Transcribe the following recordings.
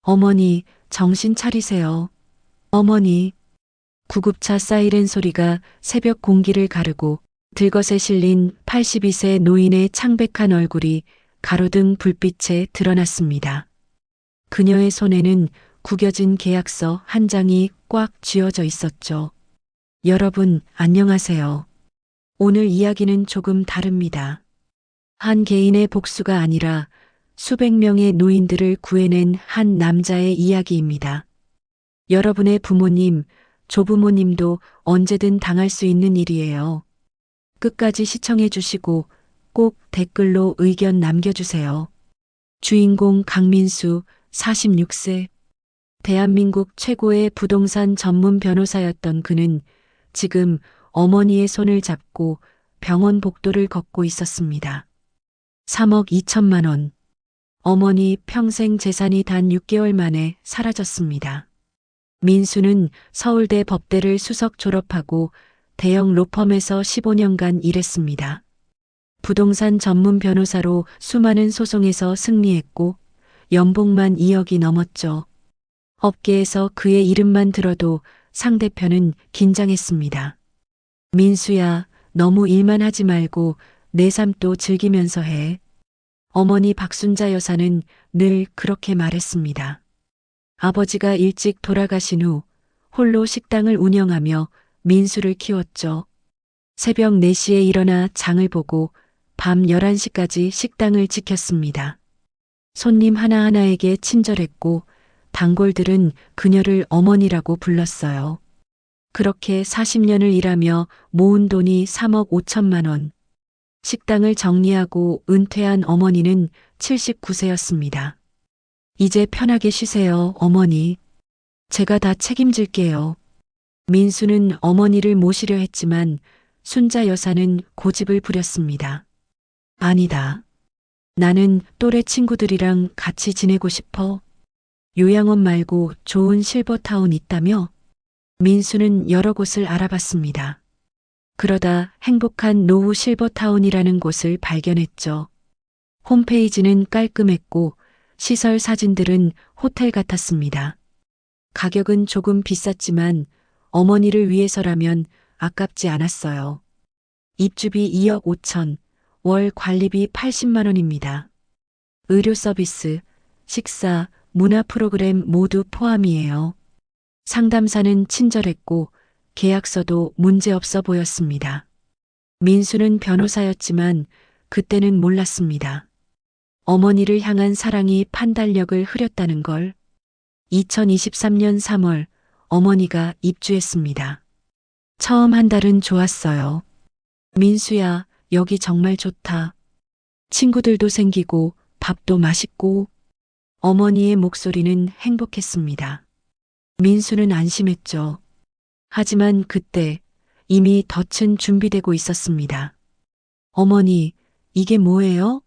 어머니, 정신 차리세요. 어머니. 구급차 사이렌 소리가 새벽 공기를 가르고 들것에 실린 82세 노인의 창백한 얼굴이 가로등 불빛에 드러났습니다. 그녀의 손에는 구겨진 계약서 한 장이 꽉 쥐어져 있었죠. 여러분, 안녕하세요. 오늘 이야기는 조금 다릅니다. 한 개인의 복수가 아니라 수백 명의 노인들을 구해낸 한 남자의 이야기입니다. 여러분의 부모님, 조부모님도 언제든 당할 수 있는 일이에요. 끝까지 시청해 주시고 꼭 댓글로 의견 남겨주세요. 주인공 강민수, 46세. 대한민국 최고의 부동산 전문 변호사였던 그는 지금 어머니의 손을 잡고 병원 복도를 걷고 있었습니다. 3억 2천만 원. 어머니 평생 재산이 단 6개월 만에 사라졌습니다. 민수는 서울대 법대를 수석 졸업하고 대형 로펌에서 15년간 일했습니다. 부동산 전문 변호사로 수많은 소송에서 승리했고 연봉만 2억이 넘었죠. 업계에서 그의 이름만 들어도 상대편은 긴장했습니다. 민수야, 너무 일만 하지 말고 내 삶도 즐기면서 해. 어머니 박순자 여사는 늘 그렇게 말했습니다. 아버지가 일찍 돌아가신 후 홀로 식당을 운영하며 민수를 키웠죠. 새벽 4시에 일어나 장을 보고 밤 11시까지 식당을 지켰습니다. 손님 하나하나에게 친절했고 단골들은 그녀를 어머니라고 불렀어요. 그렇게 40년을 일하며 모은 돈이 3억 5천만 원. 식당을 정리하고 은퇴한 어머니는 79세였습니다. 이제 편하게 쉬세요, 어머니. 제가 다 책임질게요. 민수는 어머니를 모시려 했지만 순자 여사는 고집을 부렸습니다. 아니다. 나는 또래 친구들이랑 같이 지내고 싶어. 요양원 말고 좋은 실버타운 있다며? 민수는 여러 곳을 알아봤습니다. 그러다 행복한 노후 실버타운이라는 곳을 발견했죠. 홈페이지는 깔끔했고 시설 사진들은 호텔 같았습니다. 가격은 조금 비쌌지만 어머니를 위해서라면 아깝지 않았어요. 입주비 2억 5천, 월 관리비 80만 원입니다. 의료 서비스, 식사, 문화 프로그램 모두 포함이에요. 상담사는 친절했고 계약서도 문제없어 보였습니다. 민수는 변호사였지만 그때는 몰랐습니다. 어머니를 향한 사랑이 판단력을 흐렸다는 걸. 2023년 3월 어머니가 입주했습니다. 처음 한 달은 좋았어요. 민수야, 여기 정말 좋다. 친구들도 생기고 밥도 맛있고. 어머니의 목소리는 행복했습니다. 민수는 안심했죠. 하지만 그때 이미 덫은 준비되고 있었습니다. 어머니, 이게 뭐예요?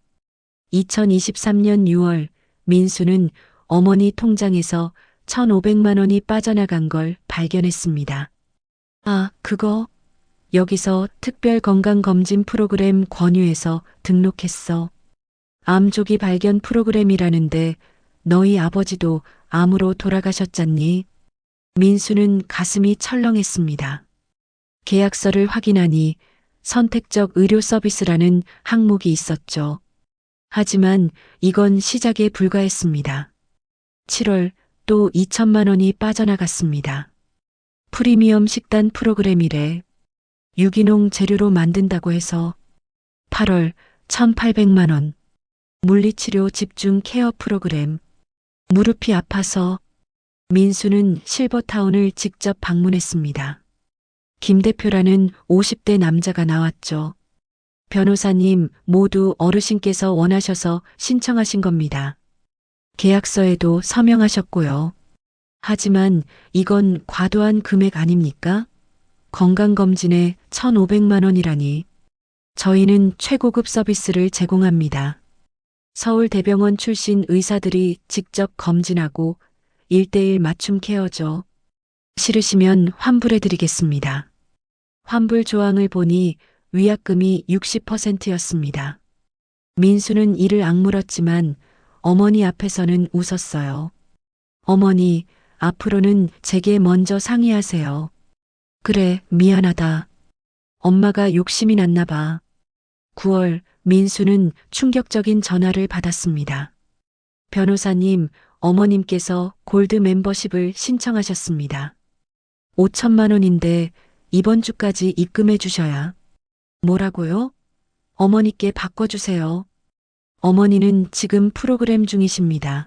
2023년 6월 민수는 어머니 통장에서 1,500만 원이 빠져나간 걸 발견했습니다. 아, 그거? 여기서 특별건강검진 프로그램 권유해서 등록했어. 암조기 발견 프로그램이라는데 너희 아버지도 암으로 돌아가셨잖니? 민수는 가슴이 철렁했습니다. 계약서를 확인하니 선택적 의료 서비스라는 항목이 있었죠. 하지만 이건 시작에 불과했습니다. 7월 또 2천만 원이 빠져나갔습니다. 프리미엄 식단 프로그램이래. 유기농 재료로 만든다고 해서. 8월 1,800만 원. 물리치료 집중 케어 프로그램. 무릎이 아파서. 민수는 실버타운을 직접 방문했습니다. 김 대표라는 50대 남자가 나왔죠. 변호사님, 모두 어르신께서 원하셔서 신청하신 겁니다. 계약서에도 서명하셨고요. 하지만 이건 과도한 금액 아닙니까? 건강검진에 1,500만 원이라니. 저희는 최고급 서비스를 제공합니다. 서울대병원 출신 의사들이 직접 검진하고 1:1 맞춤 케어죠. 싫으시면 환불해드리겠습니다. 환불 조항을 보니 위약금이 60%였습니다. 민수는 이를 악물었지만 어머니 앞에서는 웃었어요. 어머니, 앞으로는 제게 먼저 상의하세요. 그래, 미안하다. 엄마가 욕심이 났나 봐. 9월, 민수는 충격적인 전화를 받았습니다. 변호사님, 어머님께서 골드 멤버십을 신청하셨습니다. 5천만 원인데 이번 주까지 입금해 주셔야. 뭐라고요? 어머니께 바꿔주세요. 어머니는 지금 프로그램 중이십니다.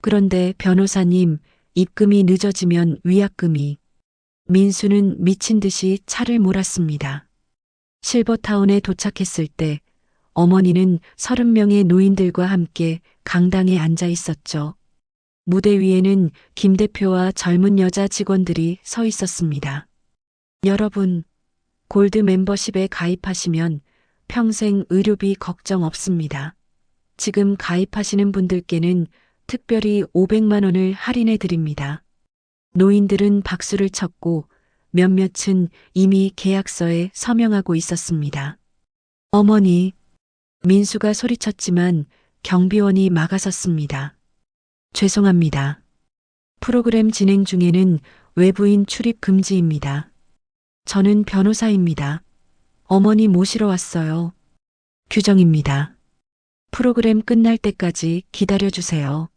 그런데 변호사님, 입금이 늦어지면 위약금이. 민수는 미친 듯이 차를 몰았습니다. 실버타운에 도착했을 때 어머니는 30명의 노인들과 함께 강당에 앉아 있었죠. 무대 위에는 김 대표와 젊은 여자 직원들이 서 있었습니다. 여러분, 골드 멤버십에 가입하시면 평생 의료비 걱정 없습니다. 지금 가입하시는 분들께는 특별히 500만 원을 할인해 드립니다. 노인들은 박수를 쳤고 몇몇은 이미 계약서에 서명하고 있었습니다. 어머니, 민수가 소리쳤지만 경비원이 막아섰습니다. 죄송합니다. 프로그램 진행 중에는 외부인 출입 금지입니다. 저는 변호사입니다. 어머니 모시러 왔어요. 규정입니다. 프로그램 끝날 때까지 기다려주세요.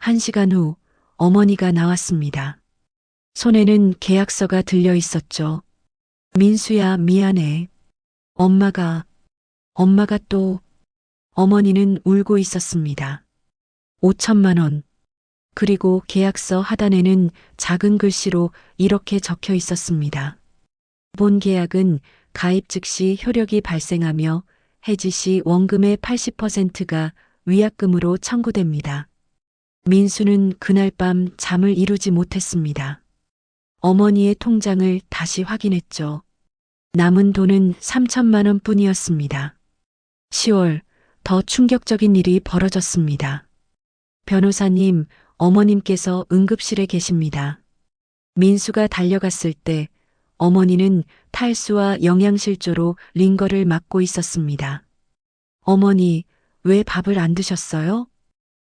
1시간 후 어머니가 나왔습니다. 손에는 계약서가 들려 있었죠. 민수야, 미안해. 엄마가 또. 어머니는 울고 있었습니다. 5천만 원. 그리고 계약서 하단에는 작은 글씨로 이렇게 적혀 있었습니다. 본 계약은 가입 즉시 효력이 발생하며 해지 시 원금의 80%가 위약금으로 청구됩니다. 민수는 그날 밤 잠을 이루지 못했습니다. 어머니의 통장을 다시 확인했죠. 남은 돈은 3천만 원 뿐이었습니다. 10월, 더 충격적인 일이 벌어졌습니다. 변호사님, 어머님께서 응급실에 계십니다. 민수가 달려갔을 때 어머니는 탈수와 영양실조로 링거를 맞고 있었습니다. 어머니, 왜 밥을 안 드셨어요?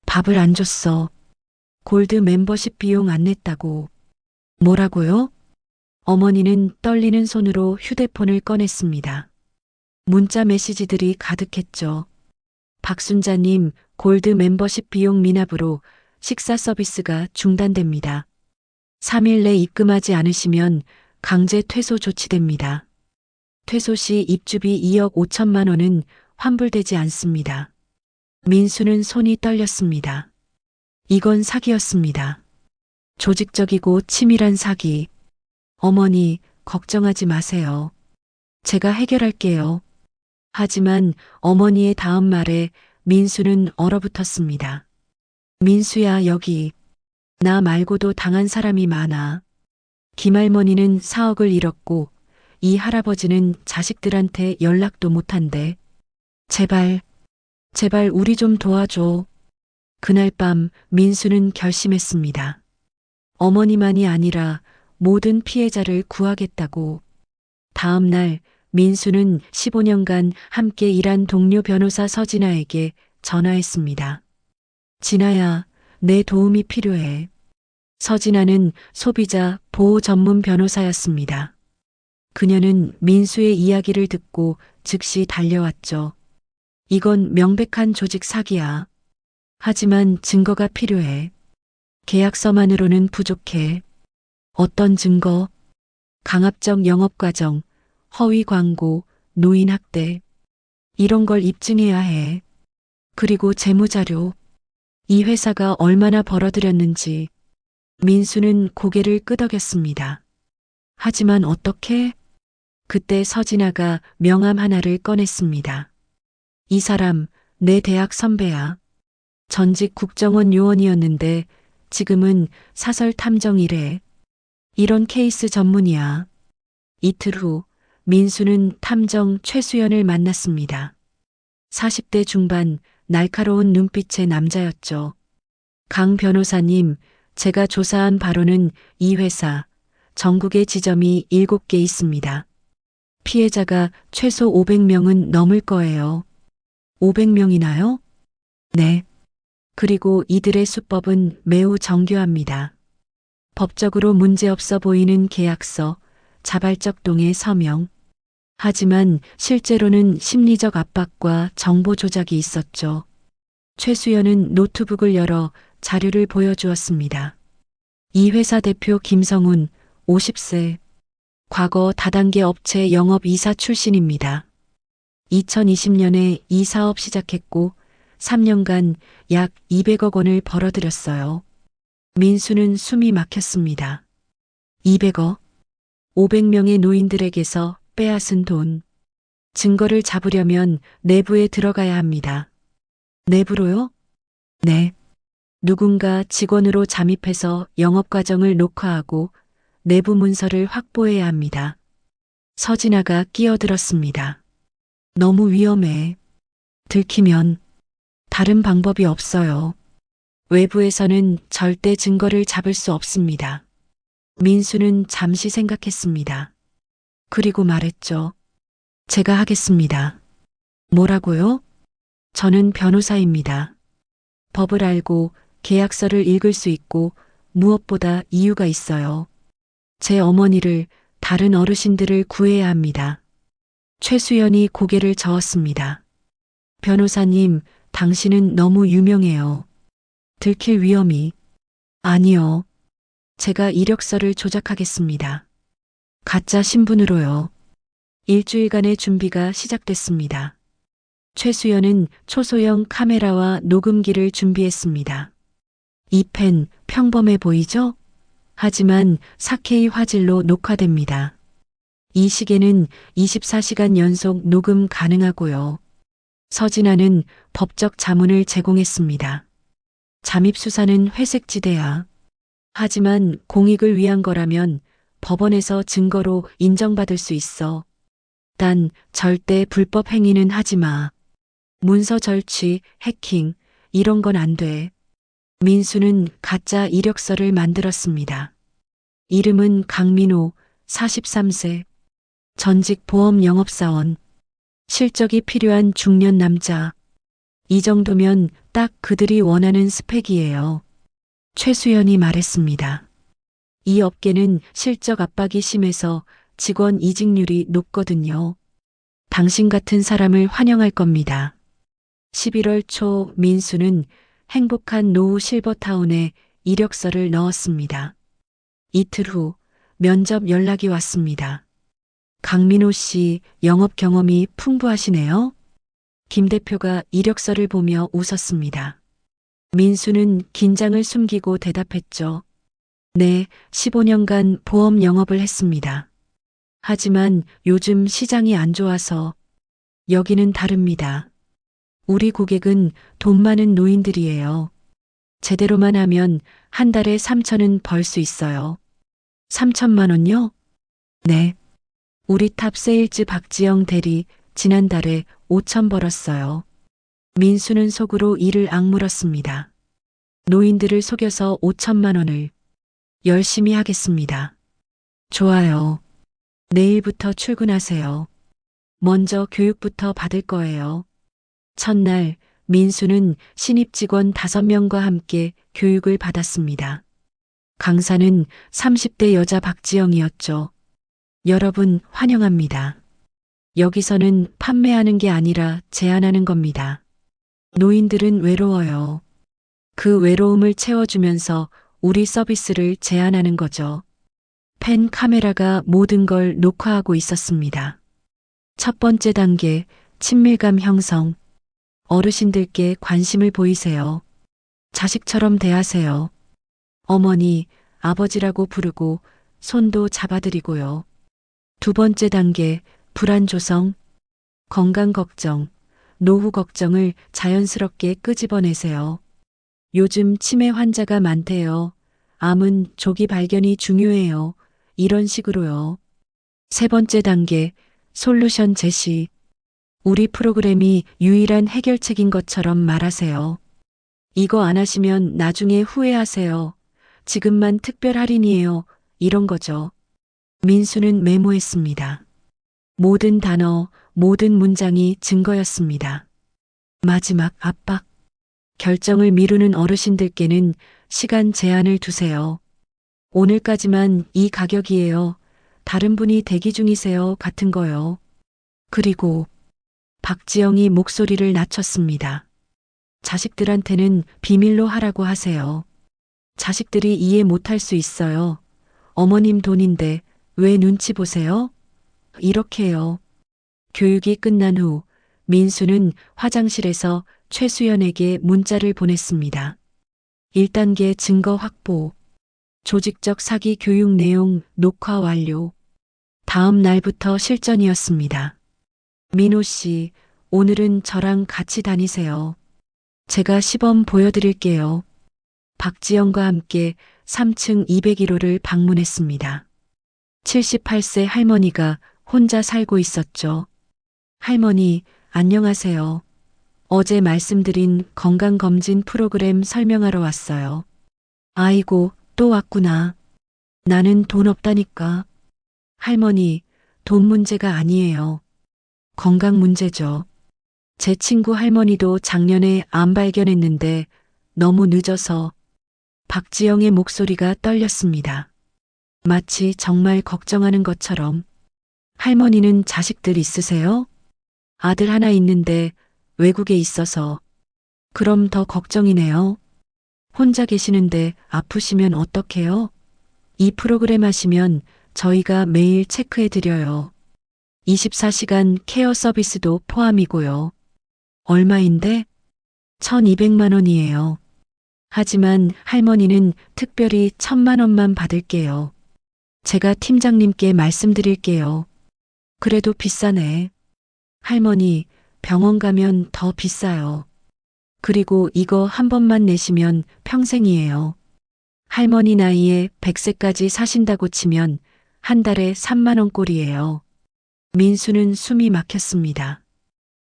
밥을 안 줬어. 골드 멤버십 비용 안 냈다고. 뭐라고요? 어머니는 떨리는 손으로 휴대폰을 꺼냈습니다. 문자 메시지들이 가득했죠. 박순자님, 골드 멤버십 비용 미납으로 식사 서비스가 중단됩니다. 3일 내 입금하지 않으시면 강제 퇴소 조치됩니다. 퇴소 시 입주비 2억 5천만 원은 환불되지 않습니다. 민수는 손이 떨렸습니다. 이건 사기였습니다. 조직적이고 치밀한 사기. 어머니, 걱정하지 마세요. 제가 해결할게요. 하지만 어머니의 다음 말에 민수는 얼어붙었습니다. 민수야, 여기. 나 말고도 당한 사람이 많아. 김할머니는 4억을 잃었고 이 할아버지는 자식들한테 연락도 못한대. 제발 우리 좀 도와줘. 그날 밤 민수는 결심했습니다. 어머니만이 아니라 모든 피해자를 구하겠다고. 다음 날 민수는 15년간 함께 일한 동료 변호사 서진아에게 전화했습니다. 진아야, 내 도움이 필요해. 서진아는 소비자 보호 전문 변호사였습니다. 그녀는 민수의 이야기를 듣고 즉시 달려왔죠. 이건 명백한 조직 사기야. 하지만 증거가 필요해. 계약서만으로는 부족해. 어떤 증거? 강압적 영업과정, 허위 광고, 노인 학대. 이런 걸 입증해야 해. 그리고 재무자료. 이 회사가 얼마나 벌어들였는지. 민수는 고개를 끄덕였습니다. 하지만 어떻게? 그때 서진아가 명함 하나를 꺼냈습니다. 이 사람, 내 대학 선배야. 전직 국정원 요원이었는데 지금은 사설 탐정 일해. 이런 케이스 전문이야. 이틀 후 민수는 탐정 최수연을 만났습니다. 40대 중반 날카로운 눈빛의 남자였죠. 강 변호사님, 제가 조사한 바로는 이 회사, 전국에 지점이 7개 있습니다. 피해자가 최소 500명은 넘을 거예요. 500명이나요? 네. 그리고 이들의 수법은 매우 정교합니다. 법적으로 문제없어 보이는 계약서, 자발적 동의 서명. 하지만 실제로는 심리적 압박과 정보 조작이 있었죠. 최수연은 노트북을 열어 자료를 보여주었습니다. 이 회사 대표 김성훈, 50세. 과거 다단계 업체 영업이사 출신입니다. 2020년에 이 사업 시작했고 3년간 약 200억 원을 벌어들였어요. 민수는 숨이 막혔습니다. 200억? 500명의 노인들에게서 빼앗은 돈. 증거를 잡으려면 내부에 들어가야 합니다. 내부로요? 네. 누군가 직원으로 잠입해서 영업 과정을 녹화하고 내부 문서를 확보해야 합니다. 서진아가 끼어들었습니다. 너무 위험해. 들키면 다른 방법이 없어요. 외부에서는 절대 증거를 잡을 수 없습니다. 민수는 잠시 생각했습니다. 그리고 말했죠. 제가 하겠습니다. 뭐라고요? 저는 변호사입니다. 법을 알고 계약서를 읽을 수 있고 무엇보다 이유가 있어요. 제 어머니를 다른 어르신들을 구해야 합니다. 최수연이 고개를 저었습니다. 변호사님, 당신은 너무 유명해요. 들킬 위험이. 아니요. 제가 이력서를 조작하겠습니다. 가짜 신분으로요. 일주일간의 준비가 시작됐습니다. 최수연은 초소형 카메라와 녹음기를 준비했습니다. 이 펜 평범해 보이죠? 하지만 4K 화질로 녹화됩니다. 이 시계는 24시간 연속 녹음 가능하고요. 서진아는 법적 자문을 제공했습니다. 잠입수사는 회색지대야. 하지만 공익을 위한 거라면 법원에서 증거로 인정받을 수 있어. 단 절대 불법 행위는 하지 마. 문서 절취, 해킹, 이런 건 안 돼. 민수는 가짜 이력서를 만들었습니다. 이름은 강민호, 43세. 전직 보험 영업사원. 실적이 필요한 중년 남자. 이 정도면 딱 그들이 원하는 스펙이에요. 최수연이 말했습니다. 이 업계는 실적 압박이 심해서 직원 이직률이 높거든요. 당신 같은 사람을 환영할 겁니다. 11월 초 민수는 행복한 노후 실버타운에 이력서를 넣었습니다. 이틀 후 면접 연락이 왔습니다. 강민호 씨 영업 경험이 풍부하시네요. 김 대표가 이력서를 보며 웃었습니다. 민수는 긴장을 숨기고 대답했죠. 네, 15년간 보험 영업을 했습니다. 하지만 요즘 시장이 안 좋아서 여기는 다릅니다. 우리 고객은 돈 많은 노인들이에요. 제대로만 하면 한 달에 3천은 벌 수 있어요. 3천만 원요? 네. 우리 탑 세일즈 박지영 대리 지난달에 5천 벌었어요. 민수는 속으로 이를 악물었습니다. 노인들을 속여서 5천만 원을. 열심히 하겠습니다. 좋아요. 내일부터 출근하세요. 먼저 교육부터 받을 거예요. 첫날 민수는 신입 직원 5명과 함께 교육을 받았습니다. 강사는 30대 여자 박지영이었죠. 여러분 환영합니다. 여기서는 판매하는 게 아니라 제안하는 겁니다. 노인들은 외로워요. 그 외로움을 채워주면서 우리 서비스를 제안하는 거죠. 펜 카메라가 모든 걸 녹화하고 있었습니다. 첫 번째 단계, 친밀감 형성. 어르신들께 관심을 보이세요. 자식처럼 대하세요. 어머니, 아버지라고 부르고 손도 잡아드리고요. 두 번째 단계, 불안 조성. 건강 걱정, 노후 걱정을 자연스럽게 끄집어내세요. 요즘 치매 환자가 많대요. 암은 조기 발견이 중요해요. 이런 식으로요. 세 번째 단계, 솔루션 제시. 우리 프로그램이 유일한 해결책인 것처럼 말하세요. 이거 안 하시면 나중에 후회하세요. 지금만 특별 할인이에요. 이런 거죠. 민수는 메모했습니다. 모든 단어, 모든 문장이 증거였습니다. 마지막 압박. 결정을 미루는 어르신들께는 시간 제한을 두세요. 오늘까지만 이 가격이에요. 다른 분이 대기 중이세요. 같은 거요. 그리고 박지영이 목소리를 낮췄습니다. 자식들한테는 비밀로 하라고 하세요. 자식들이 이해 못할 수 있어요. 어머님 돈인데 왜 눈치 보세요? 이렇게요. 교육이 끝난 후 민수는 화장실에서 최수연에게 문자를 보냈습니다. 1단계 증거 확보. 조직적 사기 교육 내용 녹화 완료. 다음 날부터 실전이었습니다. 민호 씨, 오늘은 저랑 같이 다니세요. 제가 시범 보여드릴게요. 박지영과 함께 3층 201호를 방문했습니다. 78세 할머니가 혼자 살고 있었죠. 할머니, 안녕하세요. 어제 말씀드린 건강검진 프로그램 설명하러 왔어요. 아이고, 또 왔구나. 나는 돈 없다니까. 할머니, 돈 문제가 아니에요. 건강 문제죠. 제 친구 할머니도 작년에 암 발견했는데 너무 늦어서. 박지영의 목소리가 떨렸습니다. 마치 정말 걱정하는 것처럼. 할머니는 자식들 있으세요? 아들 하나 있는데 외국에 있어서. 그럼 더 걱정이네요. 혼자 계시는데 아프시면 어떡해요? 이 프로그램 하시면 저희가 매일 체크해 드려요. 24시간 케어 서비스도 포함이고요. 얼마인데? 1200만 원이에요. 하지만 할머니는 특별히 1000만 원만 받을게요. 제가 팀장님께 말씀드릴게요. 그래도 비싸네. 할머니, 병원 가면 더 비싸요. 그리고 이거 한 번만 내시면 평생이에요. 할머니 나이에 100세까지 사신다고 치면 한 달에 3만 원 꼴이에요. 민수는 숨이 막혔습니다.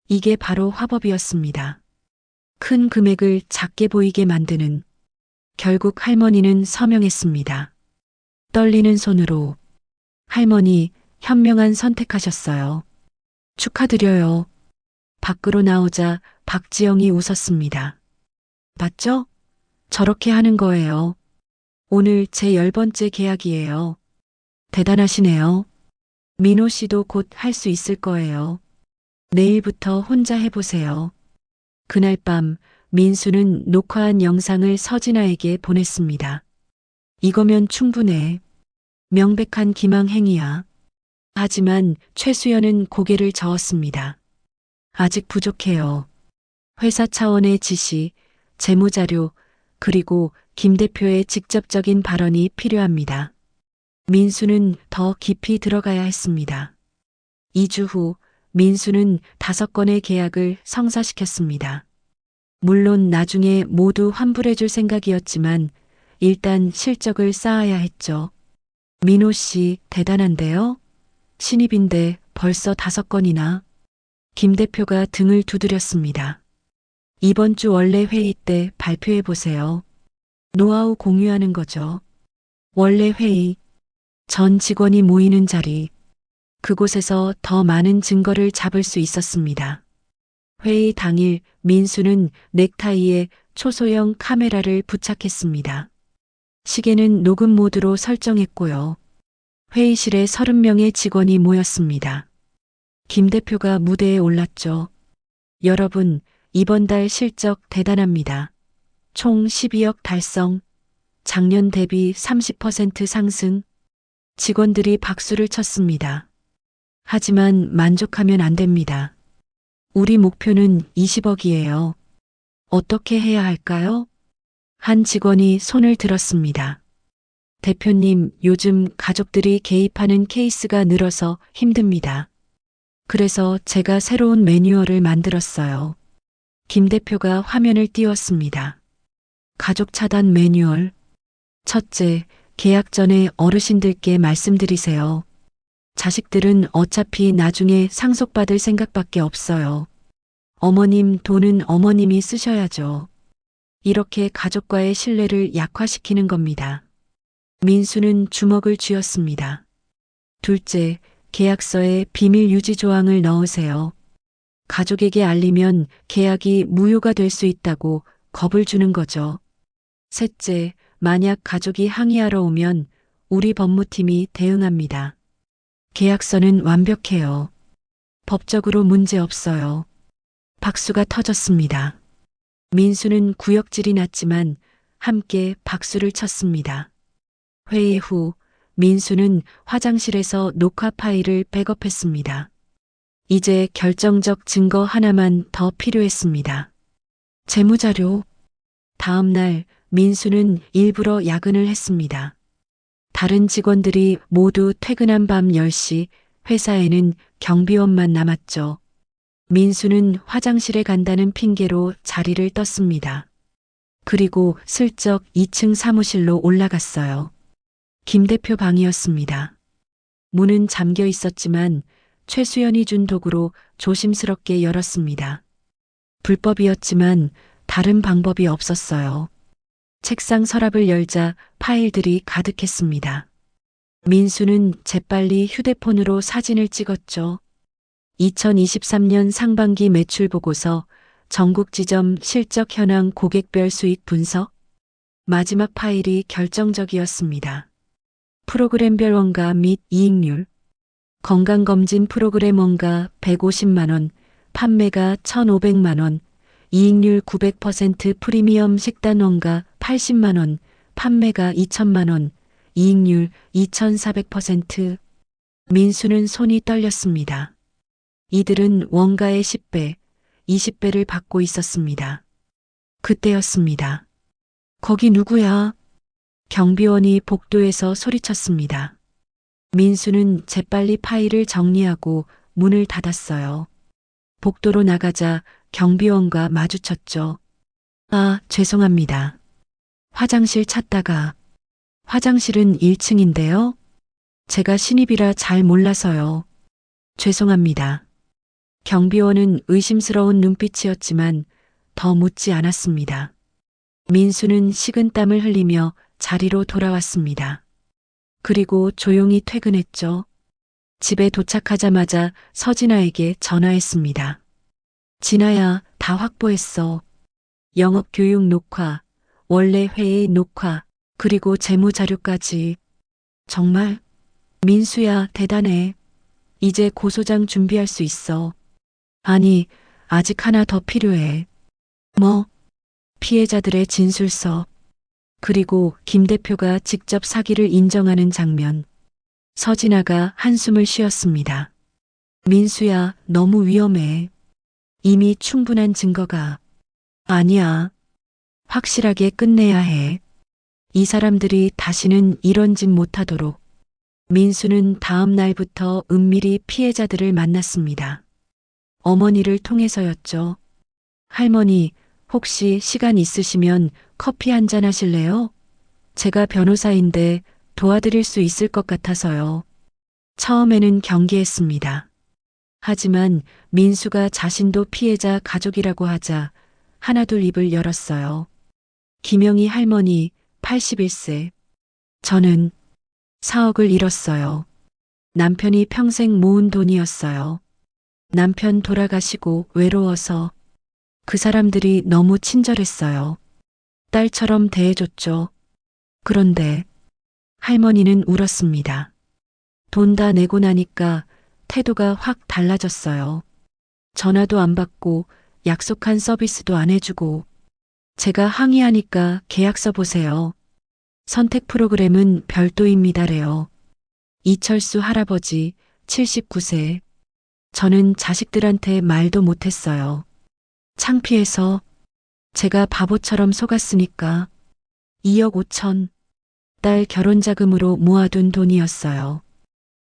이게 바로 화법이었습니다. 큰 금액을 작게 보이게 만드는. 결국 할머니는 서명했습니다. 떨리는 손으로. 할머니, 현명한 선택하셨어요. 축하드려요. 밖으로 나오자 박지영이 웃었습니다. 맞죠? 저렇게 하는 거예요. 오늘 제 10번째 계약이에요. 대단하시네요. 민호 씨도 곧 할 수 있을 거예요. 내일부터 혼자 해보세요. 그날 밤 민수는 녹화한 영상을 서진아에게 보냈습니다. 이거면 충분해. 명백한 기망행위야. 하지만 최수연은 고개를 저었습니다. 아직 부족해요. 회사 차원의 지시, 재무자료, 그리고 김 대표의 직접적인 발언이 필요합니다. 민수는 더 깊이 들어가야 했습니다. 2주 후 민수는 5건의 계약을 성사시켰습니다. 물론 나중에 모두 환불해줄 생각이었지만 일단 실적을 쌓아야 했죠. 민호 씨 대단한데요? 신입인데 벌써 5건이나. 김 대표가 등을 두드렸습니다. 이번 주 원래 회의 때 발표해 보세요. 노하우 공유하는 거죠. 원래 회의. 전 직원이 모이는 자리. 그곳에서 더 많은 증거를 잡을 수 있었습니다. 회의 당일 민수는 넥타이에 초소형 카메라를 부착했습니다. 시계는 녹음 모드로 설정했고요. 회의실에 30명의 직원이 모였습니다. 김 대표가 무대에 올랐죠. 여러분, 이번 달 실적 대단합니다. 총 12억 달성. 작년 대비 30% 상승. 직원들이 박수를 쳤습니다. 하지만 만족하면 안 됩니다. 우리 목표는 20억이에요. 어떻게 해야 할까요? 한 직원이 손을 들었습니다. 대표님, 요즘 가족들이 개입하는 케이스가 늘어서 힘듭니다. 그래서 제가 새로운 매뉴얼을 만들었어요. 김 대표가 화면을 띄웠습니다. 가족 차단 매뉴얼. 첫째, 계약 전에 어르신들께 말씀드리세요. 자식들은 어차피 나중에 상속받을 생각밖에 없어요. 어머님 돈은 어머님이 쓰셔야죠. 이렇게 가족과의 신뢰를 약화시키는 겁니다. 민수는 주먹을 쥐었습니다. 둘째, 계약서에 비밀 유지 조항을 넣으세요. 가족에게 알리면 계약이 무효가 될 수 있다고 겁을 주는 거죠. 셋째, 만약 가족이 항의하러 오면 우리 법무팀이 대응합니다. 계약서는 완벽해요. 법적으로 문제 없어요. 박수가 터졌습니다. 민수는 구역질이 났지만 함께 박수를 쳤습니다. 회의 후 민수는 화장실에서 녹화 파일을 백업했습니다. 이제 결정적 증거 하나만 더 필요했습니다. 재무자료. 다음 날 민수는 일부러 야근을 했습니다. 다른 직원들이 모두 퇴근한 밤 10시 회사에는 경비원만 남았죠. 민수는 화장실에 간다는 핑계로 자리를 떴습니다. 그리고 슬쩍 2층 사무실로 올라갔어요. 김 대표 방이었습니다. 문은 잠겨 있었지만 최수연이 준 도구로 조심스럽게 열었습니다. 불법이었지만 다른 방법이 없었어요. 책상 서랍을 열자 파일들이 가득했습니다. 민수는 재빨리 휴대폰으로 사진을 찍었죠. 2023년 상반기 매출 보고서, 전국 지점 실적 현황 고객별 수익 분석. 마지막 파일이 결정적이었습니다. 프로그램별 원가 및 이익률. 건강검진 프로그램 원가 150만 원, 판매가 1,500만 원, 이익률 900%, 프리미엄 식단 원가 80만 원, 판매가 2천만 원, 이익률 2,400%. 민수는 손이 떨렸습니다. 이들은 원가의 10배, 20배를 받고 있었습니다. 그때였습니다. 거기 누구야? 경비원이 복도에서 소리쳤습니다. 민수는 재빨리 파일을 정리하고 문을 닫았어요. 복도로 나가자 경비원과 마주쳤죠. 아, 죄송합니다. 화장실 찾다가. 화장실은 1층인데요. 제가 신입이라 잘 몰라서요. 죄송합니다. 경비원은 의심스러운 눈빛이었지만 더 묻지 않았습니다. 민수는 식은땀을 흘리며 자리로 돌아왔습니다. 그리고 조용히 퇴근했죠. 집에 도착하자마자 서진아에게 전화했습니다. 진아야, 다 확보했어. 영업 교육 녹화, 원래 회의 녹화, 그리고 재무 자료까지. 정말? 민수야, 대단해. 이제 고소장 준비할 수 있어. 아니, 아직 하나 더 필요해. 뭐? 피해자들의 진술서. 그리고 김 대표가 직접 사기를 인정하는 장면. 서진아가 한숨을 쉬었습니다. 민수야, 너무 위험해. 이미 충분한 증거가. 아니야. 확실하게 끝내야 해. 이 사람들이 다시는 이런 짓 못하도록. 민수는 다음 날부터 은밀히 피해자들을 만났습니다. 어머니를 통해서였죠. 할머니, 혹시 시간 있으시면 커피 한잔 하실래요? 제가 변호사인데 도와드릴 수 있을 것 같아서요. 처음에는 경계했습니다. 하지만 민수가 자신도 피해자 가족이라고 하자 하나둘 입을 열었어요. 김영희 할머니, 81세. 저는 4억을 잃었어요. 남편이 평생 모은 돈이었어요. 남편 돌아가시고 외로워서. 그 사람들이 너무 친절했어요. 딸처럼 대해줬죠. 그런데 할머니는 울었습니다. 돈 다 내고 나니까 태도가 확 달라졌어요. 전화도 안 받고 약속한 서비스도 안 해주고. 제가 항의하니까 계약서 보세요. 선택 프로그램은 별도입니다래요. 이철수 할아버지 79세. 저는 자식들한테 말도 못했어요. 창피해서. 제가 바보처럼 속았으니까. 2억 5천. 딸 결혼자금으로 모아둔 돈이었어요.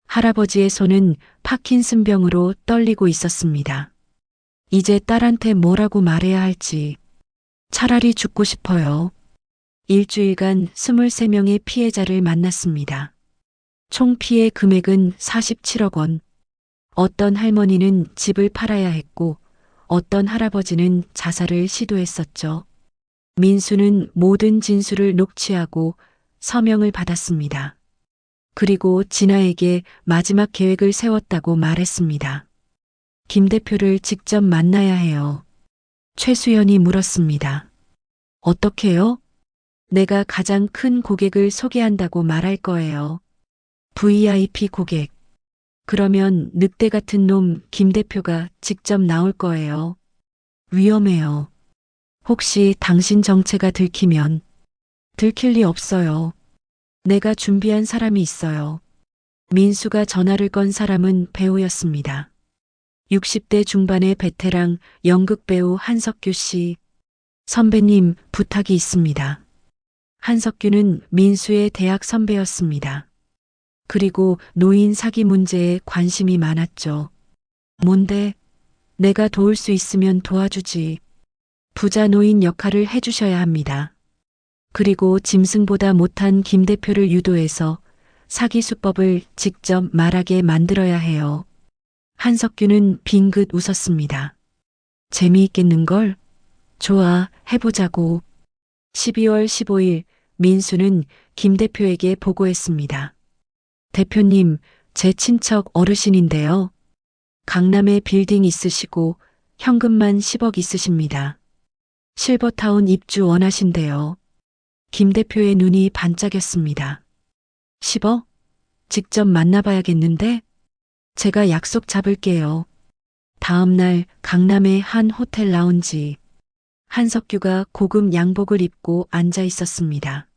할아버지의 손은 파킨슨병으로 떨리고 있었습니다. 이제 딸한테 뭐라고 말해야 할지. 차라리 죽고 싶어요. 일주일간 23명의 피해자를 만났습니다. 총 피해 금액은 47억 원. 어떤 할머니는 집을 팔아야 했고 어떤 할아버지는 자살을 시도했었죠. 민수는 모든 진술을 녹취하고 서명을 받았습니다. 그리고 진아에게 마지막 계획을 세웠다고 말했습니다. 김 대표를 직접 만나야 해요. 최수연이 물었습니다. 어떻게요? 내가 가장 큰 고객을 소개한다고 말할 거예요. VIP 고객. 그러면 늑대 같은 놈 김 대표가 직접 나올 거예요. 위험해요. 혹시 당신 정체가 들키면 들킬 리 없어요. 내가 준비한 사람이 있어요. 민수가 전화를 건 사람은 배우였습니다. 60대 중반의 베테랑 연극 배우 한석규 씨. 선배님, 부탁이 있습니다. 한석규는 민수의 대학 선배였습니다. 그리고 노인 사기 문제에 관심이 많았죠. 뭔데? 내가 도울 수 있으면 도와주지. 부자 노인 역할을 해주셔야 합니다. 그리고 짐승보다 못한 김 대표를 유도해서 사기 수법을 직접 말하게 만들어야 해요. 한석규는 빙긋 웃었습니다. 재미있겠는걸? 좋아, 해보자고. 12월 15일 민수는 김 대표에게 보고했습니다. 대표님, 제 친척 어르신인데요. 강남에 빌딩 있으시고 현금만 10억 있으십니다. 실버타운 입주 원하신대요. 김 대표의 눈이 반짝였습니다. 10억? 직접 만나봐야겠는데? 제가 약속 잡을게요. 다음 날 강남의 한 호텔 라운지. 한석규가 고급 양복을 입고 앉아 있었습니다.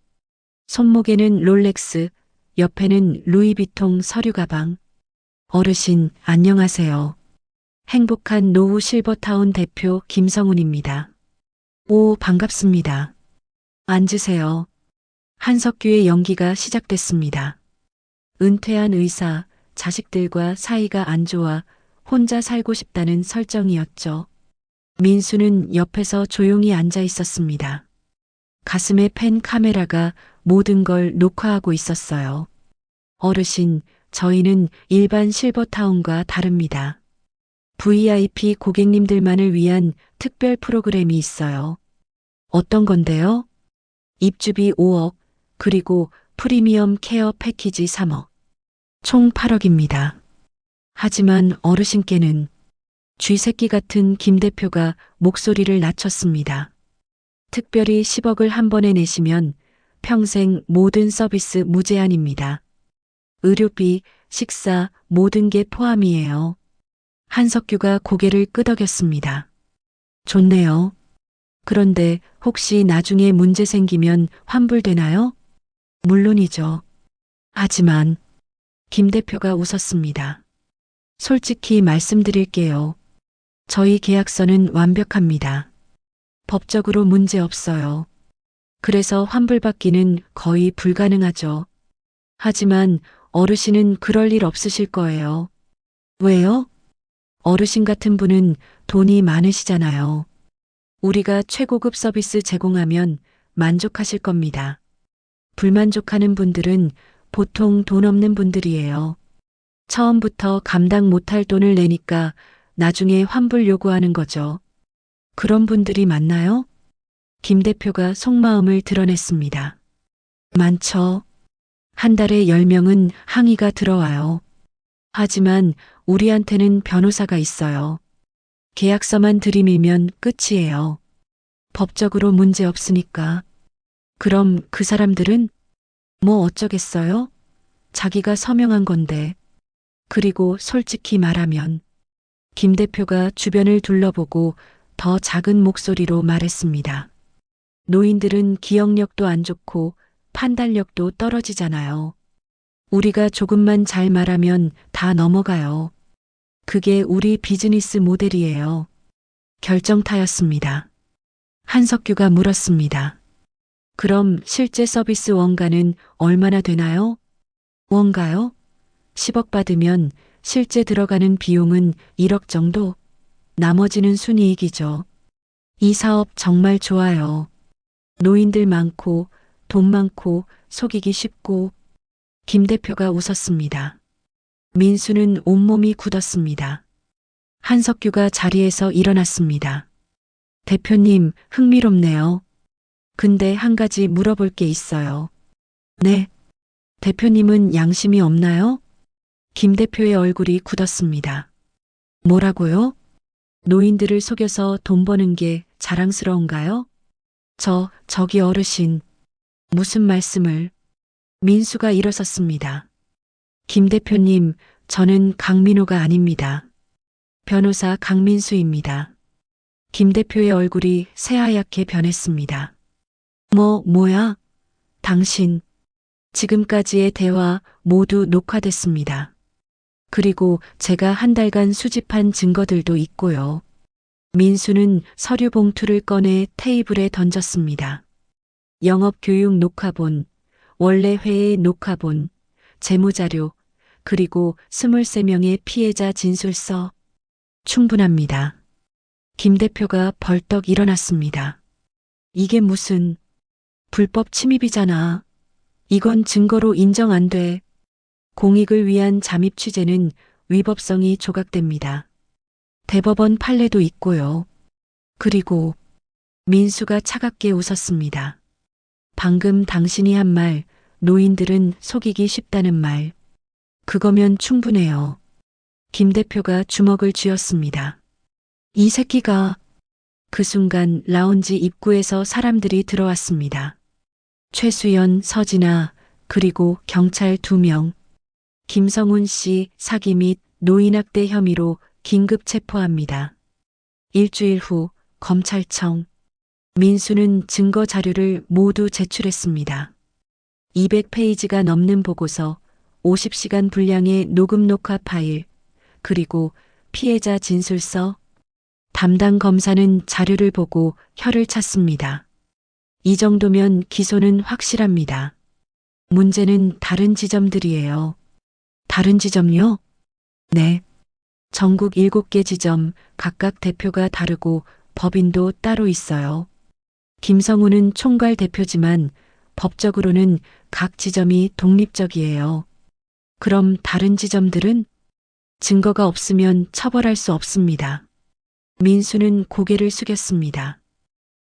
손목에는 롤렉스, 옆에는 루이비통 서류 가방. 어르신, 안녕하세요. 행복한 노후 실버타운 대표 김성훈입니다. 오, 반갑습니다. 앉으세요. 한석규의 연기가 시작됐습니다. 은퇴한 의사, 자식들과 사이가 안 좋아 혼자 살고 싶다는 설정이었죠. 민수는 옆에서 조용히 앉아 있었습니다. 가슴에 펜 카메라가 모든 걸 녹화하고 있었어요. 어르신, 저희는 일반 실버타운과 다릅니다. VIP 고객님들만을 위한 특별 프로그램이 있어요. 어떤 건데요? 입주비 5억, 그리고 프리미엄 케어 패키지 3억. 총 8억입니다. 하지만 어르신께는 쥐새끼 같은 김 대표가 목소리를 낮췄습니다. 특별히 10억을 한 번에 내시면 평생 모든 서비스 무제한입니다. 의료비, 식사, 모든 게 포함이에요. 한석규가 고개를 끄덕였습니다. 좋네요. 그런데 혹시 나중에 문제 생기면 환불되나요? 물론이죠. 하지만 김 대표가 웃었습니다. 솔직히 말씀드릴게요. 저희 계약서는 완벽합니다. 법적으로 문제 없어요. 그래서 환불받기는 거의 불가능하죠. 하지만 어르신은 그럴 일 없으실 거예요. 왜요? 어르신 같은 분은 돈이 많으시잖아요. 우리가 최고급 서비스 제공하면 만족하실 겁니다. 불만족하는 분들은 보통 돈 없는 분들이에요. 처음부터 감당 못할 돈을 내니까 나중에 환불 요구하는 거죠. 그런 분들이 많나요? 김 대표가 속마음을 드러냈습니다. 많죠. 한 달에 10명은 항의가 들어와요. 하지만 우리한테는 변호사가 있어요. 계약서만 들이밀면 끝이에요. 법적으로 문제 없으니까. 그럼 그 사람들은 뭐 어쩌겠어요? 자기가 서명한 건데. 그리고 솔직히 말하면 김 대표가 주변을 둘러보고 더 작은 목소리로 말했습니다. 노인들은 기억력도 안 좋고 판단력도 떨어지잖아요. 우리가 조금만 잘 말하면 다 넘어가요. 그게 우리 비즈니스 모델이에요. 결정타였습니다. 한석규가 물었습니다. 그럼 실제 서비스 원가는 얼마나 되나요? 원가요? 10억 받으면 실제 들어가는 비용은 1억 정도? 나머지는 순이익이죠. 이 사업 정말 좋아요. 노인들 많고 돈 많고 속이기 쉽고. 김 대표가 웃었습니다. 민수는 온몸이 굳었습니다. 한석규가 자리에서 일어났습니다. 대표님, 흥미롭네요. 근데 한 가지 물어볼 게 있어요. 네. 대표님은 양심이 없나요? 김 대표의 얼굴이 굳었습니다. 뭐라고요? 노인들을 속여서 돈 버는 게 자랑스러운가요? 저기 어르신. 무슨 말씀을? 민수가 일어섰습니다. 김 대표님, 저는 강민호가 아닙니다. 변호사 강민수입니다. 김 대표의 얼굴이 새하얗게 변했습니다. 뭐야? 당신. 지금까지의 대화 모두 녹화됐습니다. 그리고 제가 한 달간 수집한 증거들도 있고요. 민수는 서류 봉투를 꺼내 테이블에 던졌습니다. 영업교육 녹화본, 원래 회의 녹화본, 재무자료, 그리고 23명의 피해자 진술서. 충분합니다. 김 대표가 벌떡 일어났습니다. 이게 무슨 불법 침입이잖아. 이건 증거로 인정 안 돼. 공익을 위한 잠입 취재는 위법성이 조각됩니다. 대법원 판례도 있고요. 그리고 민수가 차갑게 웃었습니다. 방금 당신이 한 말, 노인들은 속이기 쉽다는 말. 그거면 충분해요. 김 대표가 주먹을 쥐었습니다. 이 새끼가. 그 순간 라운지 입구에서 사람들이 들어왔습니다. 최수연, 서진아, 그리고 경찰 2명. 김성훈 씨 사기 및 노인학대 혐의로 긴급 체포합니다. 일주일 후 검찰청. 민수는 증거 자료를 모두 제출했습니다. 200페이지가 넘는 보고서, 50시간 분량의 녹음 녹화 파일, 그리고 피해자 진술서. 담당 검사는 자료를 보고 혀를 찼습니다. 이 정도면 기소는 확실합니다. 문제는 다른 지점들이에요. 다른 지점요? 네. 전국 7개 지점, 각각 대표가 다르고 법인도 따로 있어요. 김성우는 총괄 대표지만 법적으로는 각 지점이 독립적이에요. 그럼 다른 지점들은? 증거가 없으면 처벌할 수 없습니다. 민수는 고개를 숙였습니다.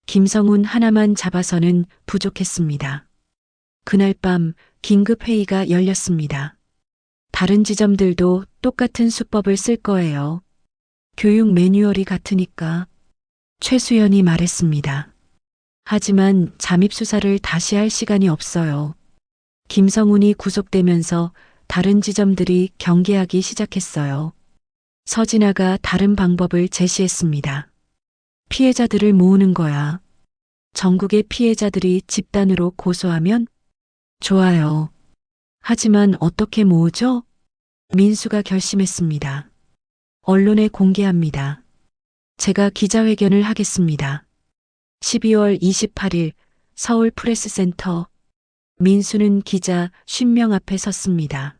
김성훈 하나만 잡아서는 부족했습니다. 그날 밤 긴급회의가 열렸습니다. 다른 지점들도 똑같은 수법을 쓸 거예요. 교육 매뉴얼이 같으니까. 최수연이 말했습니다. 하지만 잠입수사를 다시 할 시간이 없어요. 김성훈이 구속되면서 다른 지점들이 경계하기 시작했어요. 서진아가 다른 방법을 제시했습니다. 피해자들을 모으는 거야. 전국의 피해자들이 집단으로 고소하면? 좋아요. 하지만 어떻게 모으죠? 민수가 결심했습니다. 언론에 공개합니다. 제가 기자회견을 하겠습니다. 12월 28일 서울 프레스센터. 민수는 기자 50명 앞에 섰습니다.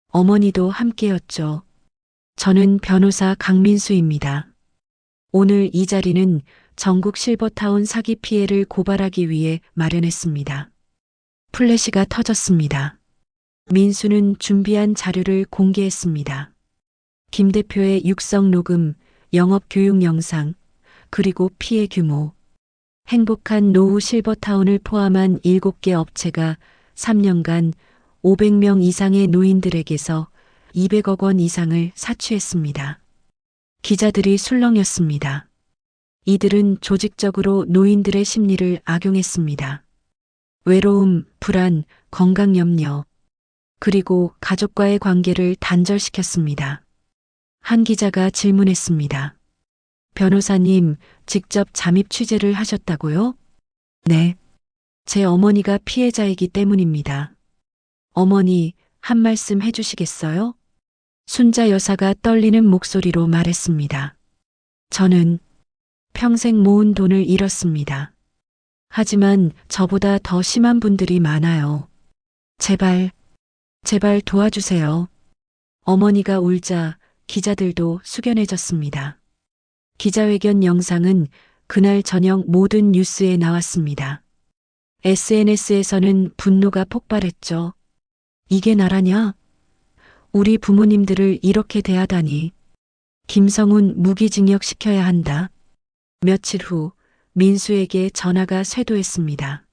어머니도 함께였죠. 저는 변호사 강민수입니다. 오늘 이 자리는 전국 실버타운 사기 피해를 고발하기 위해 마련했습니다. 플래시가 터졌습니다. 민수는 준비한 자료를 공개했습니다. 김 대표의 육성 녹음, 영업 교육 영상, 그리고 피해 규모. 행복한 노후 실버타운을 포함한 7개 업체가 3년간 500명 이상의 노인들에게서 200억 원 이상을 사취했습니다. 기자들이 술렁였습니다. 이들은 조직적으로 노인들의 심리를 악용했습니다. 외로움, 불안, 건강 염려, 그리고 가족과의 관계를 단절시켰습니다. 한 기자가 질문했습니다. 변호사님, 직접 잠입 취재를 하셨다고요? 네. 제 어머니가 피해자이기 때문입니다. 어머니, 한 말씀 해주시겠어요? 순자 여사가 떨리는 목소리로 말했습니다. 저는 평생 모은 돈을 잃었습니다. 하지만 저보다 더 심한 분들이 많아요. 제발 도와주세요. 어머니가 울자 기자들도 숙연해졌습니다. 기자회견 영상은 그날 저녁 모든 뉴스에 나왔습니다. SNS에서는 분노가 폭발했죠. 이게 나라냐? 우리 부모님들을 이렇게 대하다니. 김성훈 무기징역 시켜야 한다. 며칠 후 민수에게 전화가 쇄도했습니다.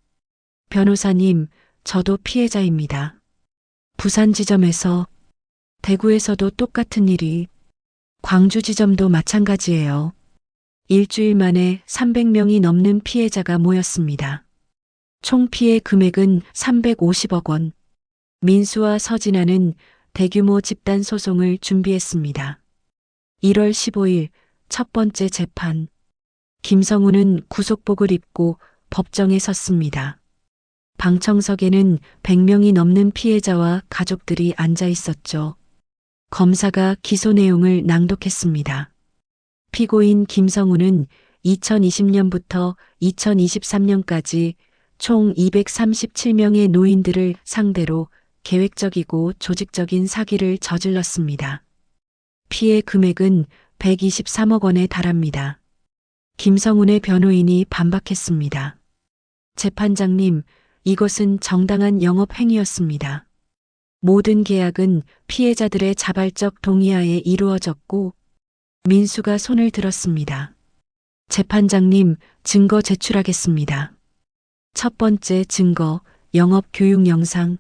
변호사님, 저도 피해자입니다. 부산 지점에서, 대구에서도 똑같은 일이, 광주 지점도 마찬가지예요. 일주일 만에 300명이 넘는 피해자가 모였습니다. 총 피해 금액은 350억 원. 민수와 서진아는 대규모 집단 소송을 준비했습니다. 1월 15일 첫 번째 재판. 김성우는 구속복을 입고 법정에 섰습니다. 방청석에는 100명이 넘는 피해자와 가족들이 앉아 있었죠. 검사가 기소 내용을 낭독했습니다. 피고인 김성우는 2020년부터 2023년까지 총 237명의 노인들을 상대로 계획적이고 조직적인 사기를 저질렀습니다. 피해 금액은 123억 원에 달합니다. 김성운의 변호인이 반박했습니다. 재판장님, 이것은 정당한 영업 행위였습니다. 모든 계약은 피해자들의 자발적 동의하에 이루어졌고 민수가 손을 들었습니다. 재판장님, 증거 제출하겠습니다. 첫 번째 증거, 영업 교육 영상.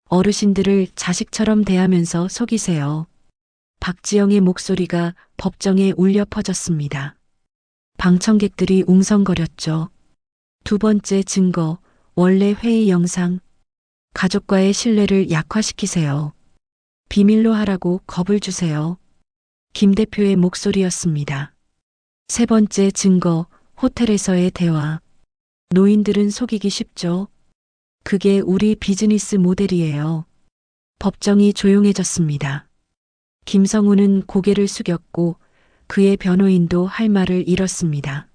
어르신들을 자식처럼 대하면서 속이세요. 박지영의 목소리가 법정에 울려 퍼졌습니다. 방청객들이 웅성거렸죠. 두 번째 증거, 원래 회의 영상. 가족과의 신뢰를 약화시키세요. 비밀로 하라고 겁을 주세요. 김 대표의 목소리였습니다. 세 번째 증거, 호텔에서의 대화. 노인들은 속이기 쉽죠. 그게 우리 비즈니스 모델이에요. 법정이 조용해졌습니다. 김성우는 고개를 숙였고 그의 변호인도 할 말을 잃었습니다.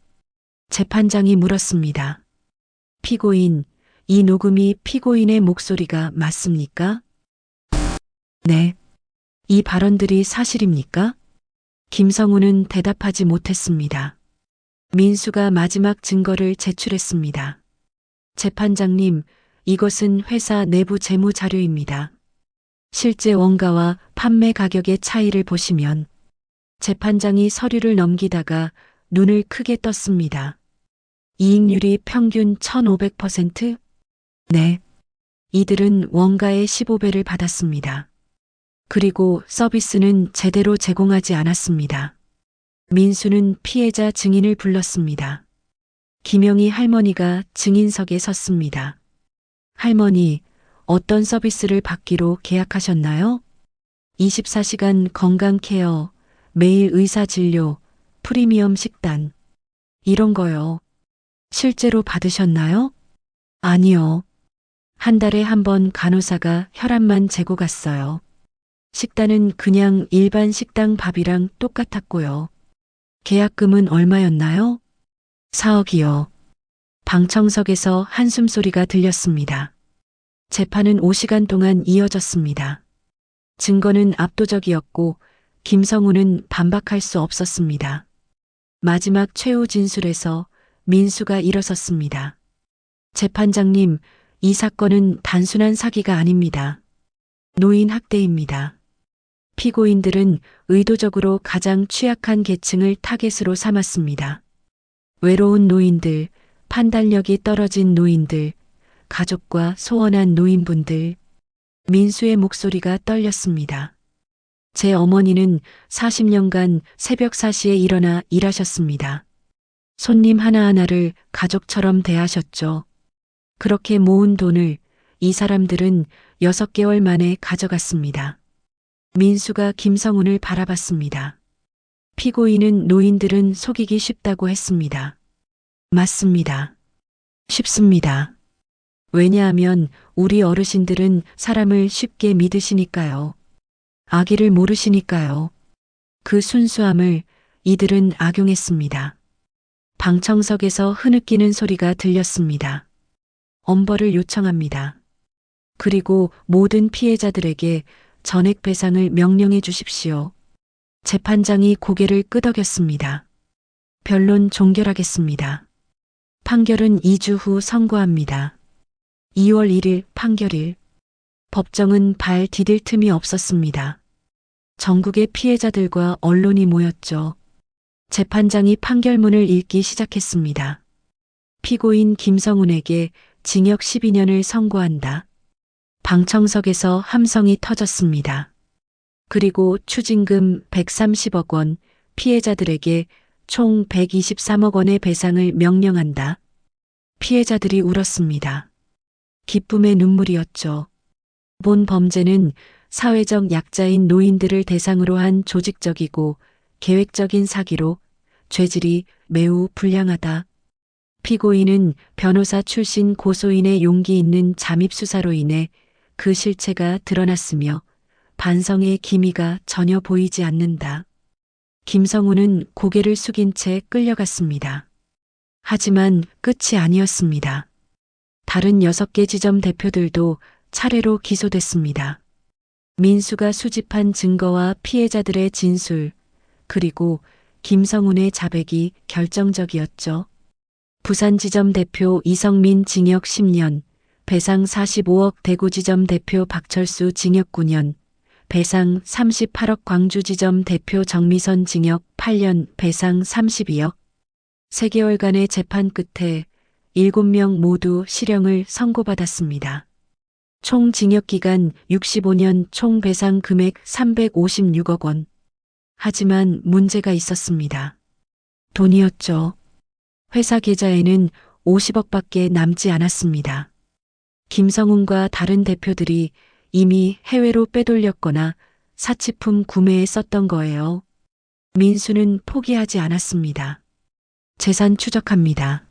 재판장이 물었습니다. 피고인, 이 녹음이 피고인의 목소리가 맞습니까? 네. 이 발언들이 사실입니까? 김성우는 대답하지 못했습니다. 민수가 마지막 증거를 제출했습니다. 재판장님, 이것은 회사 내부 재무 자료입니다. 실제 원가와 판매 가격의 차이를 보시면 재판장이 서류를 넘기다가 눈을 크게 떴습니다. 이익률이 평균 1500%? 네. 이들은 원가의 15배를 받았습니다. 그리고 서비스는 제대로 제공하지 않았습니다. 민수는 피해자 증인을 불렀습니다. 김영희 할머니가 증인석에 섰습니다. 할머니, 어떤 서비스를 받기로 계약하셨나요? 24시간 건강 케어, 매일 의사 진료, 프리미엄 식단. 이런 거요. 실제로 받으셨나요? 아니요. 한 달에 한 번 간호사가 혈압만 재고 갔어요. 식단은 그냥 일반 식당 밥이랑 똑같았고요. 계약금은 얼마였나요? 4억이요. 방청석에서 한숨소리가 들렸습니다. 재판은 5시간 동안 이어졌습니다. 증거는 압도적이었고 김성우는 반박할 수 없었습니다. 마지막 최후 진술에서 민수가 일어섰습니다. 재판장님, 이 사건은 단순한 사기가 아닙니다. 노인 학대입니다. 피고인들은 의도적으로 가장 취약한 계층을 타겟으로 삼았습니다. 외로운 노인들, 판단력이 떨어진 노인들, 가족과 소원한 노인분들. 민수의 목소리가 떨렸습니다. 제 어머니는 40년간 새벽 4시에 일어나 일하셨습니다. 손님 하나하나를 가족처럼 대하셨죠. 그렇게 모은 돈을 이 사람들은 6개월 만에 가져갔습니다. 민수가 김성운을 바라봤습니다. 피고인은 노인들은 속이기 쉽다고 했습니다. 맞습니다. 쉽습니다. 왜냐하면 우리 어르신들은 사람을 쉽게 믿으시니까요. 악의를 모르시니까요. 그 순수함을 이들은 악용했습니다. 방청석에서 흐느끼는 소리가 들렸습니다. 엄벌을 요청합니다. 그리고 모든 피해자들에게 전액 배상을 명령해 주십시오. 재판장이 고개를 끄덕였습니다. 변론 종결하겠습니다. 판결은 2주 후 선고합니다. 2월 1일 판결일. 법정은 발 디딜 틈이 없었습니다. 전국의 피해자들과 언론이 모였죠. 재판장이 판결문을 읽기 시작했습니다. 피고인 김성운에게 징역 12년을 선고한다. 방청석에서 함성이 터졌습니다. 그리고 추징금 130억 원, 피해자들에게 총 123억 원의 배상을 명령한다. 피해자들이 울었습니다. 기쁨의 눈물이었죠. 본 범죄는 사회적 약자인 노인들을 대상으로 한 조직적이고 계획적인 사기로 죄질이 매우 불량하다. 피고인은 변호사 출신 고소인의 용기 있는 잠입 수사로 인해 그 실체가 드러났으며 반성의 기미가 전혀 보이지 않는다. 김성우는 고개를 숙인 채 끌려갔습니다. 하지만 끝이 아니었습니다. 다른 6개 지점 대표들도 차례로 기소됐습니다. 민수가 수집한 증거와 피해자들의 진술, 그리고 김성운의 자백이 결정적이었죠. 부산지점 대표 이성민 징역 10년, 배상 45억 대구지점 대표 박철수 징역 9년, 배상 38억 광주지점 대표 정미선 징역 8년, 배상 32억. 3개월간의 재판 끝에 7명 모두 실형을 선고받았습니다. 총 징역 기간 65년, 총 배상 금액 356억 원. 하지만 문제가 있었습니다. 돈이었죠. 회사 계좌에는 50억밖에 남지 않았습니다. 김성훈과 다른 대표들이 이미 해외로 빼돌렸거나 사치품 구매에 썼던 거예요. 민수는 포기하지 않았습니다. 재산 추적합니다.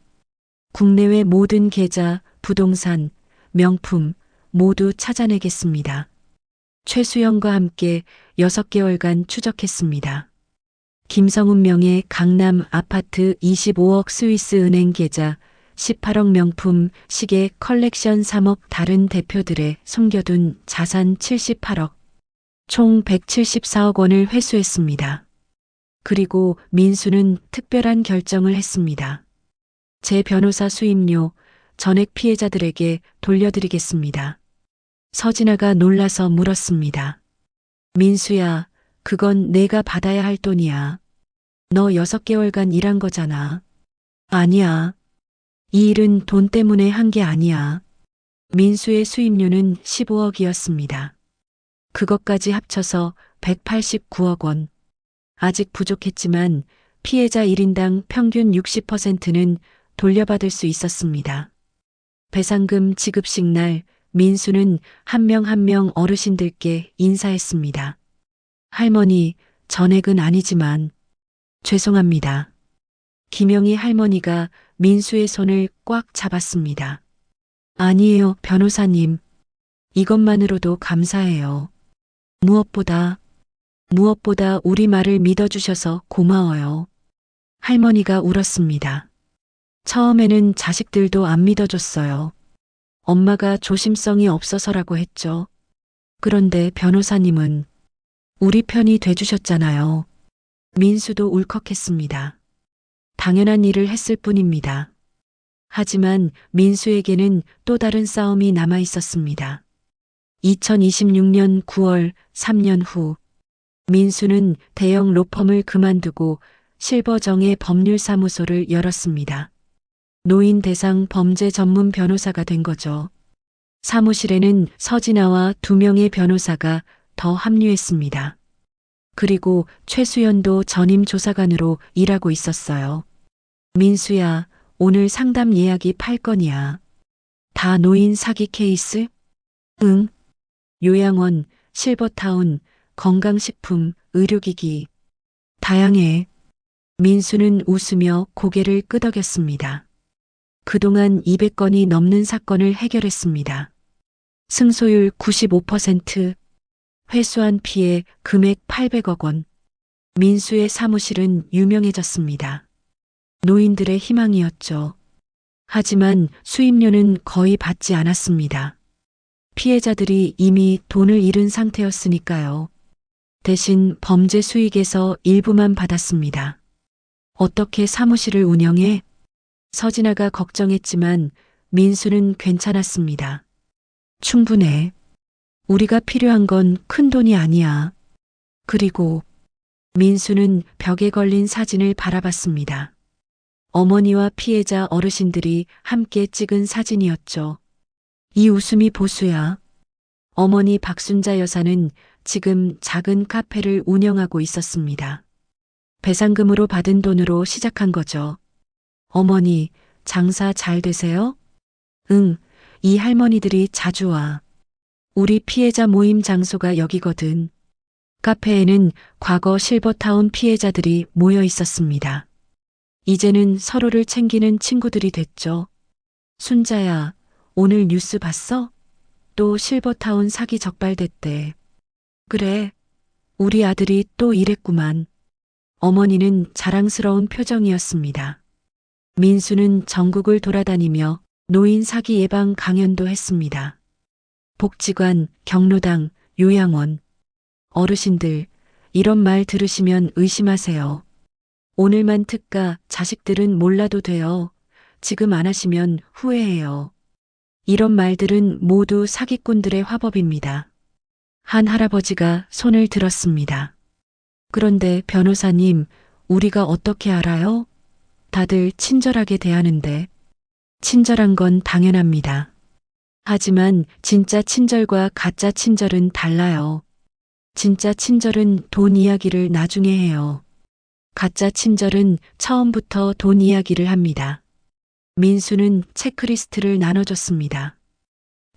국내외 모든 계좌, 부동산, 명품 모두 찾아내겠습니다. 최수영과 함께 6개월간 추적했습니다. 김성훈 명의 강남 아파트 25억 스위스 은행 계좌, 18억 명품 시계 컬렉션 3억 다른 대표들의 숨겨둔 자산 78억, 총 174억 원을 회수했습니다. 그리고 민수는 특별한 결정을 했습니다. 제 변호사 수임료 전액 피해자들에게 돌려드리겠습니다. 서진아가 놀라서 물었습니다. 민수야, 그건 내가 받아야 할 돈이야. 너 6개월간 일한 거잖아. 아니야. 이 일은 돈 때문에 한 게 아니야. 민수의 수임료는 15억이었습니다. 그것까지 합쳐서 189억 원. 아직 부족했지만 피해자 1인당 평균 60%는 돌려받을 수 있었습니다. 배상금 지급식 날 민수는 한 명 한 명 어르신들께 인사했습니다. 할머니, 전액은 아니지만 죄송합니다. 김영희 할머니가 민수의 손을 꽉 잡았습니다. 아니에요, 변호사님. 이것만으로도 감사해요. 무엇보다 우리 말을 믿어주셔서 고마워요. 할머니가 울었습니다. 처음에는 자식들도 안 믿어줬어요. 엄마가 조심성이 없어서라고 했죠. 그런데 변호사님은 우리 편이 돼주셨잖아요. 민수도 울컥했습니다. 당연한 일을 했을 뿐입니다. 하지만 민수에게는 또 다른 싸움이 남아 있었습니다. 2026년 9월 3년 후 민수는 대형 로펌을 그만두고 실버정의 법률사무소를 열었습니다. 노인 대상 범죄 전문 변호사가 된 거죠. 사무실에는 서진아와 2명의 변호사가 더 합류했습니다. 그리고 최수연도 전임 조사관으로 일하고 있었어요. 민수야, 오늘 상담 예약이 8건이야. 다 노인 사기 케이스? 응. 요양원, 실버타운, 건강식품, 의료기기. 다양해. 민수는 웃으며 고개를 끄덕였습니다. 그동안 200건이 넘는 사건을 해결했습니다. 승소율 95%, 회수한 피해 금액 800억 원. 민수의 사무실은 유명해졌습니다. 노인들의 희망이었죠. 하지만 수임료는 거의 받지 않았습니다. 피해자들이 이미 돈을 잃은 상태였으니까요. 대신 범죄 수익에서 일부만 받았습니다. 어떻게 사무실을 운영해? 서진아가 걱정했지만 민수는 괜찮았습니다. 충분해. 우리가 필요한 건 큰 돈이 아니야. 그리고 민수는 벽에 걸린 사진을 바라봤습니다. 어머니와 피해자 어르신들이 함께 찍은 사진이었죠. 이 웃음이 보수야. 어머니 박순자 여사는 지금 작은 카페를 운영하고 있었습니다. 배상금으로 받은 돈으로 시작한 거죠. 어머니, 장사 잘 되세요? 응, 이 할머니들이 자주 와. 우리 피해자 모임 장소가 여기거든. 카페에는 과거 실버타운 피해자들이 모여 있었습니다. 이제는 서로를 챙기는 친구들이 됐죠. 순자야, 오늘 뉴스 봤어? 또 실버타운 사기 적발됐대. 그래, 우리 아들이 또 이랬구만. 어머니는 자랑스러운 표정이었습니다. 민수는 전국을 돌아다니며 노인 사기 예방 강연도 했습니다. 복지관, 경로당, 요양원. 어르신들, 이런 말 들으시면 의심하세요. 오늘만 특가, 자식들은 몰라도 돼요. 지금 안 하시면 후회해요. 이런 말들은 모두 사기꾼들의 화법입니다. 한 할아버지가 손을 들었습니다. 그런데 변호사님, 우리가 어떻게 알아요? 다들 친절하게 대하는데. 친절한 건 당연합니다. 하지만 진짜 친절과 가짜 친절은 달라요. 진짜 친절은 돈 이야기를 나중에 해요. 가짜 친절은 처음부터 돈 이야기를 합니다. 민수는 체크리스트를 나눠줬습니다.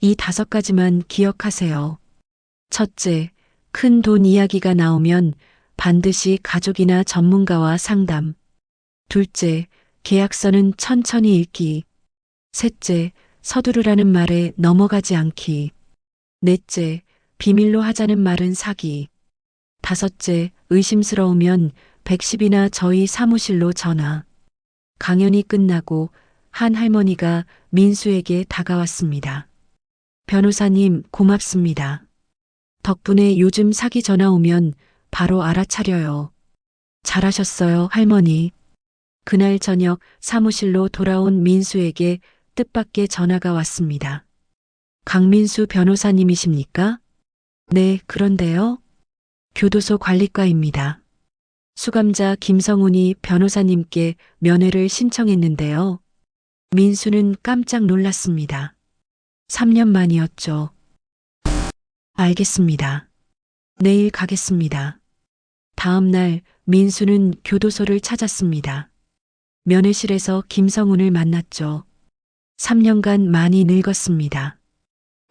이 5가지만 기억하세요. 첫째, 큰 돈 이야기가 나오면 반드시 가족이나 전문가와 상담. 둘째, 계약서는 천천히 읽기. 셋째, 서두르라는 말에 넘어가지 않기. 넷째, 비밀로 하자는 말은 사기. 다섯째, 의심스러우면 110이나 저희 사무실로 전화. 강연이 끝나고 한 할머니가 민수에게 다가왔습니다. 변호사님, 고맙습니다. 덕분에 요즘 사기 전화 오면 바로 알아차려요. 잘하셨어요, 할머니. 그날 저녁 사무실로 돌아온 민수에게 뜻밖의 전화가 왔습니다. 강민수 변호사님이십니까? 네, 그런데요. 교도소 관리과입니다. 수감자 김성훈이 변호사님께 면회를 신청했는데요. 민수는 깜짝 놀랐습니다. 3년 만이었죠. 알겠습니다. 내일 가겠습니다. 다음 날 민수는 교도소를 찾았습니다. 면회실에서 김성훈을 만났죠. 3년간 많이 늙었습니다.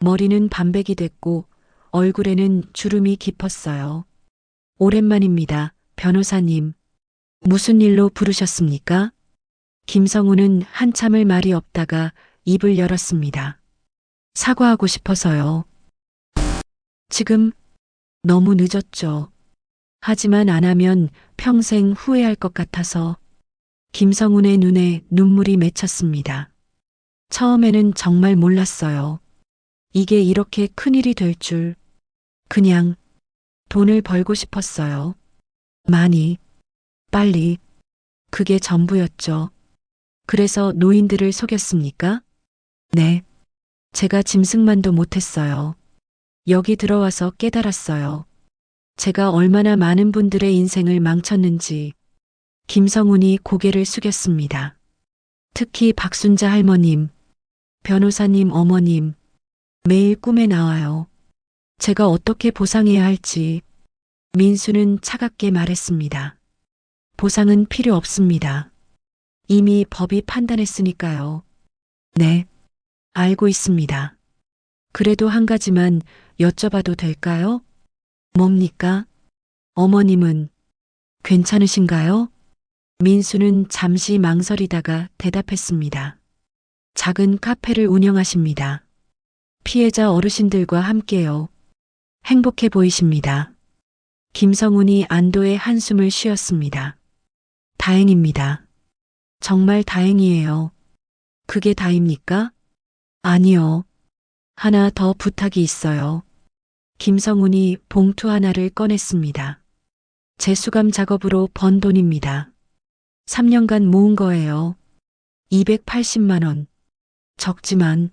머리는 반백이 됐고 얼굴에는 주름이 깊었어요. 오랜만입니다, 변호사님. 무슨 일로 부르셨습니까? 김성훈은 한참을 말이 없다가 입을 열었습니다. 사과하고 싶어서요. 지금 너무 늦었죠. 하지만 안 하면 평생 후회할 것 같아서. 김성훈의 눈에 눈물이 맺혔습니다. 처음에는 정말 몰랐어요. 이게 이렇게 큰일이 될 줄. 그냥 돈을 벌고 싶었어요. 많이, 빨리. 그게 전부였죠. 그래서 노인들을 속였습니까? 네. 제가 짐승만도 못했어요. 여기 들어와서 깨달았어요. 제가 얼마나 많은 분들의 인생을 망쳤는지. 김성훈이 고개를 숙였습니다. 특히 박순자 할머님, 변호사님 어머님, 매일 꿈에 나와요. 제가 어떻게 보상해야 할지. 민수는 차갑게 말했습니다. 보상은 필요 없습니다. 이미 법이 판단했으니까요. 네, 알고 있습니다. 그래도 한 가지만 여쭤봐도 될까요? 뭡니까? 어머님은 괜찮으신가요? 민수는 잠시 망설이다가 대답했습니다. 작은 카페를 운영하십니다. 피해자 어르신들과 함께요. 행복해 보이십니다. 김성훈이 안도의 한숨을 쉬었습니다. 다행입니다. 정말 다행이에요. 그게 다입니까? 아니요. 하나 더 부탁이 있어요. 김성훈이 봉투 하나를 꺼냈습니다. 재수감 작업으로 번 돈입니다. 3년간 모은 거예요. 280만 원. 적지만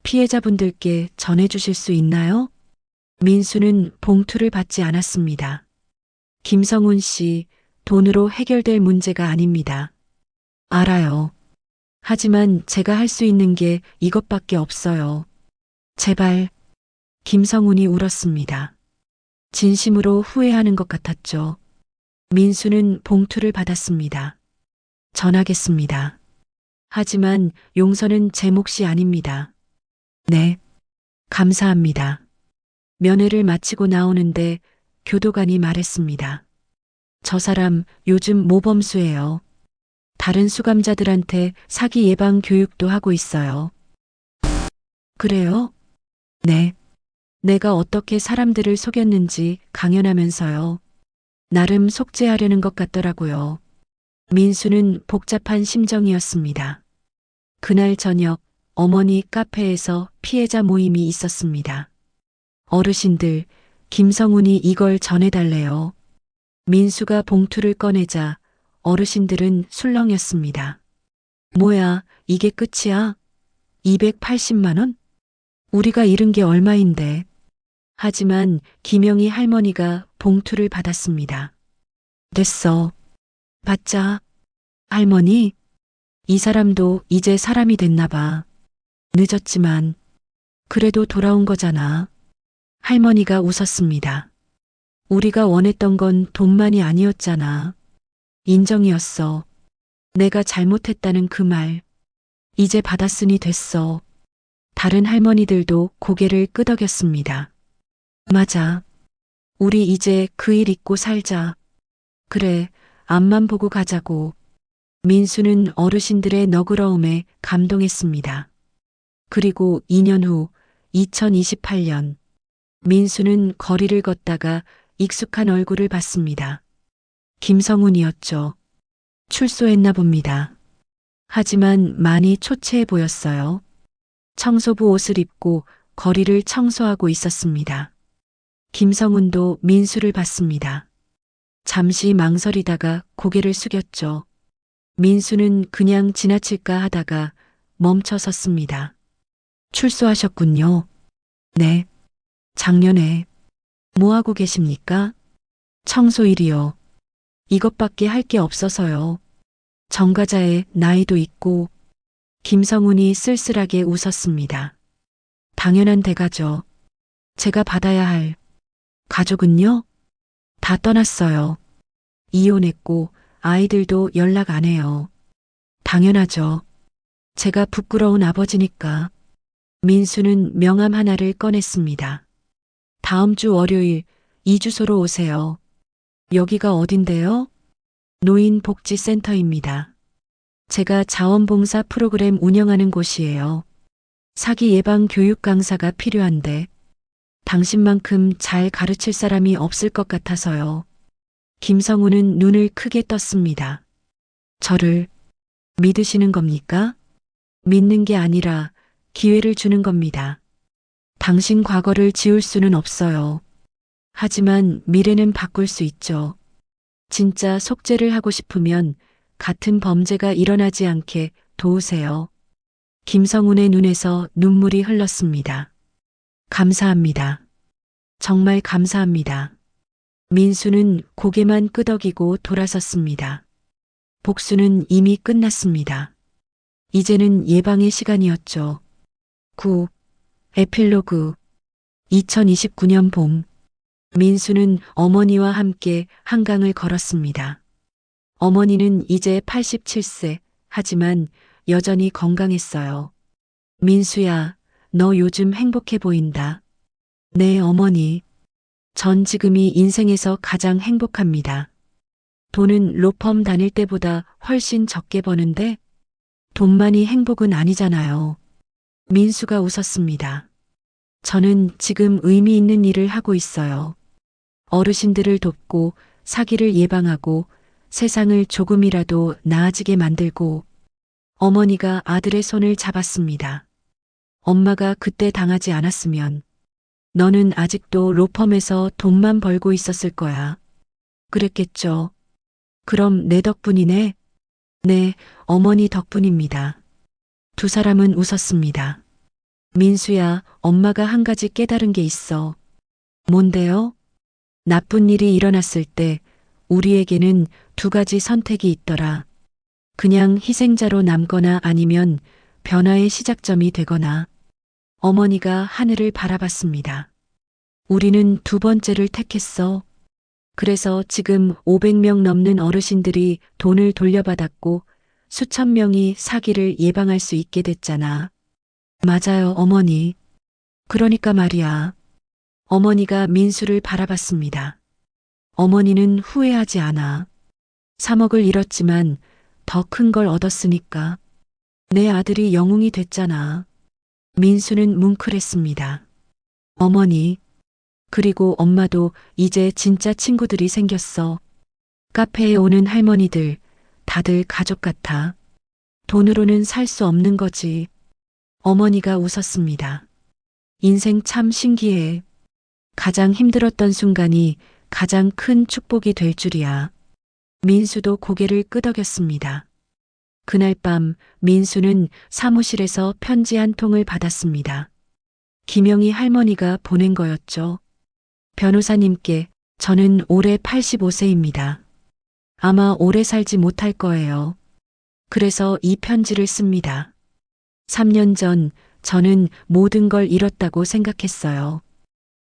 피해자분들께 전해주실 수 있나요? 민수는 봉투를 받지 않았습니다. 김성훈 씨, 돈으로 해결될 문제가 아닙니다. 알아요. 하지만 제가 할 수 있는 게 이것밖에 없어요. 제발. 김성훈이 울었습니다. 진심으로 후회하는 것 같았죠. 민수는 봉투를 받았습니다. 전하겠습니다. 하지만 용서는 제 몫이 아닙니다. 네, 감사합니다. 면회를 마치고 나오는데 교도관이 말했습니다. 저 사람 요즘 모범수예요. 다른 수감자들한테 사기 예방 교육도 하고 있어요. 그래요? 네. 내가 어떻게 사람들을 속였는지 강연하면서요. 나름 속죄하려는 것 같더라고요. 민수는 복잡한 심정이었습니다. 그날 저녁 어머니 카페에서 피해자 모임이 있었습니다. 어르신들, 김성훈이 이걸 전해달래요. 민수가 봉투를 꺼내자 어르신들은 술렁였습니다. 뭐야, 이게 끝이야? 280만 원? 우리가 잃은 게 얼마인데. 하지만 김영희 할머니가 봉투를 받았습니다. 됐어. 받자. 할머니, 이 사람도 이제 사람이 됐나 봐. 늦었지만 그래도 돌아온 거잖아. 할머니가 웃었습니다. 우리가 원했던 건 돈만이 아니었잖아. 인정이었어. 내가 잘못했다는 그 말. 이제 받았으니 됐어. 다른 할머니들도 고개를 끄덕였습니다. 맞아. 우리 이제 그 일 잊고 살자. 그래, 앞만 보고 가자고. 민수는 어르신들의 너그러움에 감동했습니다. 그리고 2년 후 2028년 민수는 거리를 걷다가 익숙한 얼굴을 봤습니다. 김성훈이었죠. 출소했나 봅니다. 하지만 많이 초췌해 보였어요. 청소부 옷을 입고 거리를 청소하고 있었습니다. 김성훈도 민수를 봤습니다. 잠시 망설이다가 고개를 숙였죠. 민수는 그냥 지나칠까 하다가 멈춰 섰습니다. 출소하셨군요. 네. 작년에. 뭐 하고 계십니까? 청소 일이요. 이것밖에 할 게 없어서요. 정과자의 나이도 있고. 김성훈이 쓸쓸하게 웃었습니다. 당연한 대가죠. 제가 받아야 할. 가족은요? 다 떠났어요. 이혼했고 아이들도 연락 안 해요. 당연하죠. 제가 부끄러운 아버지니까. 민수는 명함 하나를 꺼냈습니다. 다음 주 월요일 이 주소로 오세요. 여기가 어딘데요? 노인복지센터입니다. 제가 자원봉사 프로그램 운영하는 곳이에요. 사기 예방 교육 강사가 필요한데 당신만큼 잘 가르칠 사람이 없을 것 같아서요. 김성우는 눈을 크게 떴습니다. 저를 믿으시는 겁니까? 믿는 게 아니라 기회를 주는 겁니다. 당신 과거를 지울 수는 없어요. 하지만 미래는 바꿀 수 있죠. 진짜 속죄를 하고 싶으면 같은 범죄가 일어나지 않게 도우세요. 김성훈의 눈에서 눈물이 흘렀습니다. 감사합니다. 정말 감사합니다. 민수는 고개만 끄덕이고 돌아섰습니다. 복수는 이미 끝났습니다. 이제는 예방의 시간이었죠. 9. 에필로그 2029년 봄 민수는 어머니와 함께 한강을 걸었습니다. 어머니는 이제 87세 하지만 여전히 건강했어요. 민수야, 너 요즘 행복해 보인다. 네, 어머니. 전 지금이 인생에서 가장 행복합니다. 돈은 로펌 다닐 때보다 훨씬 적게 버는데 돈만이 행복은 아니잖아요. 민수가 웃었습니다. 저는 지금 의미 있는 일을 하고 있어요. 어르신들을 돕고 사기를 예방하고 세상을 조금이라도 나아지게 만들고. 어머니가 아들의 손을 잡았습니다. 엄마가 그때 당하지 않았으면 너는 아직도 로펌에서 돈만 벌고 있었을 거야. 그랬겠죠. 그럼 내 덕분이네? 네, 어머니 덕분입니다. 두 사람은 웃었습니다. 민수야, 엄마가 한 가지 깨달은 게 있어. 뭔데요? 나쁜 일이 일어났을 때 우리에게는 두 가지 선택이 있더라. 그냥 희생자로 남거나 아니면 변화의 시작점이 되거나. 어머니가 하늘을 바라봤습니다. 우리는 두 번째를 택했어. 그래서 지금 500명 넘는 어르신들이 돈을 돌려받았고 수천 명이 사기를 예방할 수 있게 됐잖아. 맞아요, 어머니. 그러니까 말이야. 어머니가 민수를 바라봤습니다. 어머니는 후회하지 않아. 3억을 잃었지만 더 큰 걸 얻었으니까. 내 아들이 영웅이 됐잖아. 민수는 뭉클했습니다. 어머니, 그리고 엄마도 이제 진짜 친구들이 생겼어. 카페에 오는 할머니들, 다들 가족 같아. 돈으로는 살 수 없는 거지. 어머니가 웃었습니다. 인생 참 신기해. 가장 힘들었던 순간이 가장 큰 축복이 될 줄이야. 민수도 고개를 끄덕였습니다. 그날 밤 민수는 사무실에서 편지 한 통을 받았습니다. 김영희 할머니가 보낸 거였죠. 변호사님께 저는 올해 85세입니다. 아마 오래 살지 못할 거예요. 그래서 이 편지를 씁니다. 3년 전 저는 모든 걸 잃었다고 생각했어요.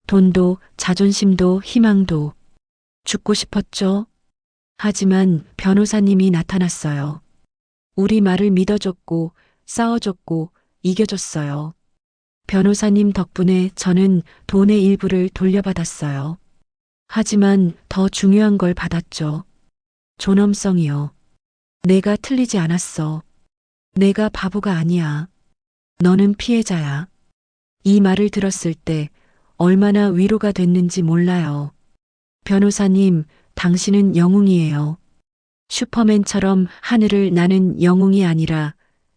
돈도 자존심도 희망도. 죽고 싶었죠. 하지만 변호사님이 나타났어요. 우리 말을 믿어줬고 싸워줬고 이겨줬어요. 변호사님 덕분에 저는 돈의 일부를 돌려받았어요. 하지만 더 중요한 걸 받았죠. 존엄성이요. 내가 틀리지 않았어. 내가 바보가 아니야. 너는 피해자야. 이 말을 들었을 때 얼마나 위로가 됐는지 몰라요. 변호사님, 당신은 영웅이에요. 슈퍼맨처럼 하늘을 나는 영웅이 아니라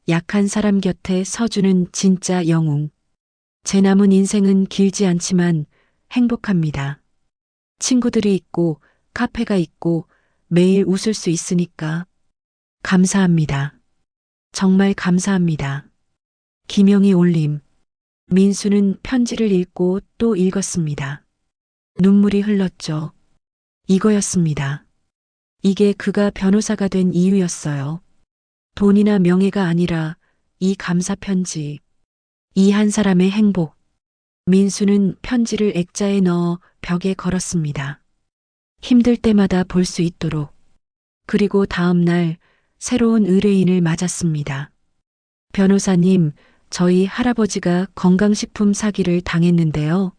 약한 사람 곁에 서주는 진짜 영웅. 제 남은 인생은 길지 않지만 행복합니다. 친구들이 있고 카페가 있고 매일 웃을 수 있으니까. 감사합니다. 정말 감사합니다. 김영희 올림. 민수는 편지를 읽고 또 읽었습니다. 눈물이 흘렀죠. 이거였습니다. 이게 그가 변호사가 된 이유였어요. 돈이나 명예가 아니라 이 감사 편지. 이 한 사람의 행복. 민수는 편지를 액자에 넣어 벽에 걸었습니다. 힘들 때마다 볼 수 있도록. 그리고 다음 날 새로운 의뢰인을 맞았습니다. 변호사님, 저희 할아버지가 건강식품 사기를 당했는데요.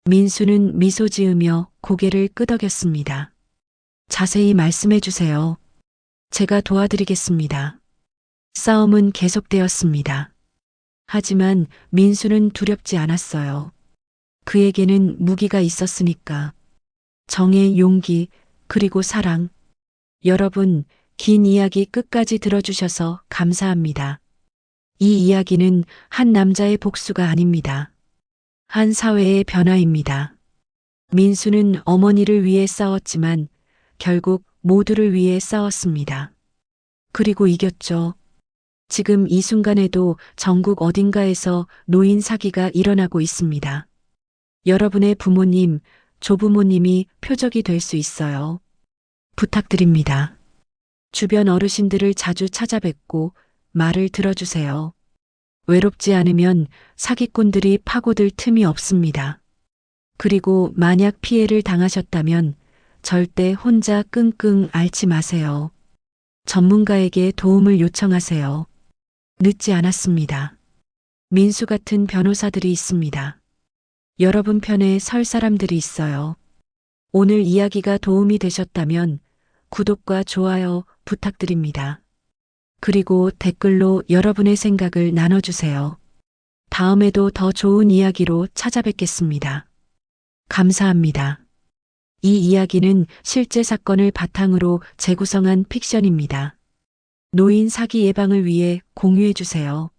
민수는 미소 지으며 고개를 끄덕였습니다. 자세히 말씀해 주세요. 제가 도와드리겠습니다. 싸움은 계속되었습니다. 하지만 민수는 두렵지 않았어요. 그에게는 무기가 있었으니까. 정의 용기, 그리고 사랑. 여러분, 긴 이야기 끝까지 들어주셔서 감사합니다. 이 이야기는 한 남자의 복수가 아닙니다. 한 사회의 변화입니다. 민수는 어머니를 위해 싸웠지만 결국 모두를 위해 싸웠습니다. 그리고 이겼죠. 지금 이 순간에도 전국 어딘가에서 노인 사기가 일어나고 있습니다. 여러분의 부모님, 조부모님이 표적이 될 수 있어요. 부탁드립니다. 주변 어르신들을 자주 찾아뵙고 말을 들어주세요. 외롭지 않으면 사기꾼들이 파고들 틈이 없습니다. 그리고 만약 피해를 당하셨다면 절대 혼자 끙끙 앓지 마세요. 전문가에게 도움을 요청하세요. 늦지 않았습니다. 민수 같은 변호사들이 있습니다. 여러분 편에 설 사람들이 있어요. 오늘 이야기가 도움이 되셨다면 구독과 좋아요 부탁드립니다. 그리고 댓글로 여러분의 생각을 나눠주세요. 다음에도 더 좋은 이야기로 찾아뵙겠습니다. 감사합니다. 이 이야기는 실제 사건을 바탕으로 재구성한 픽션입니다. 노인 사기 예방을 위해 공유해주세요.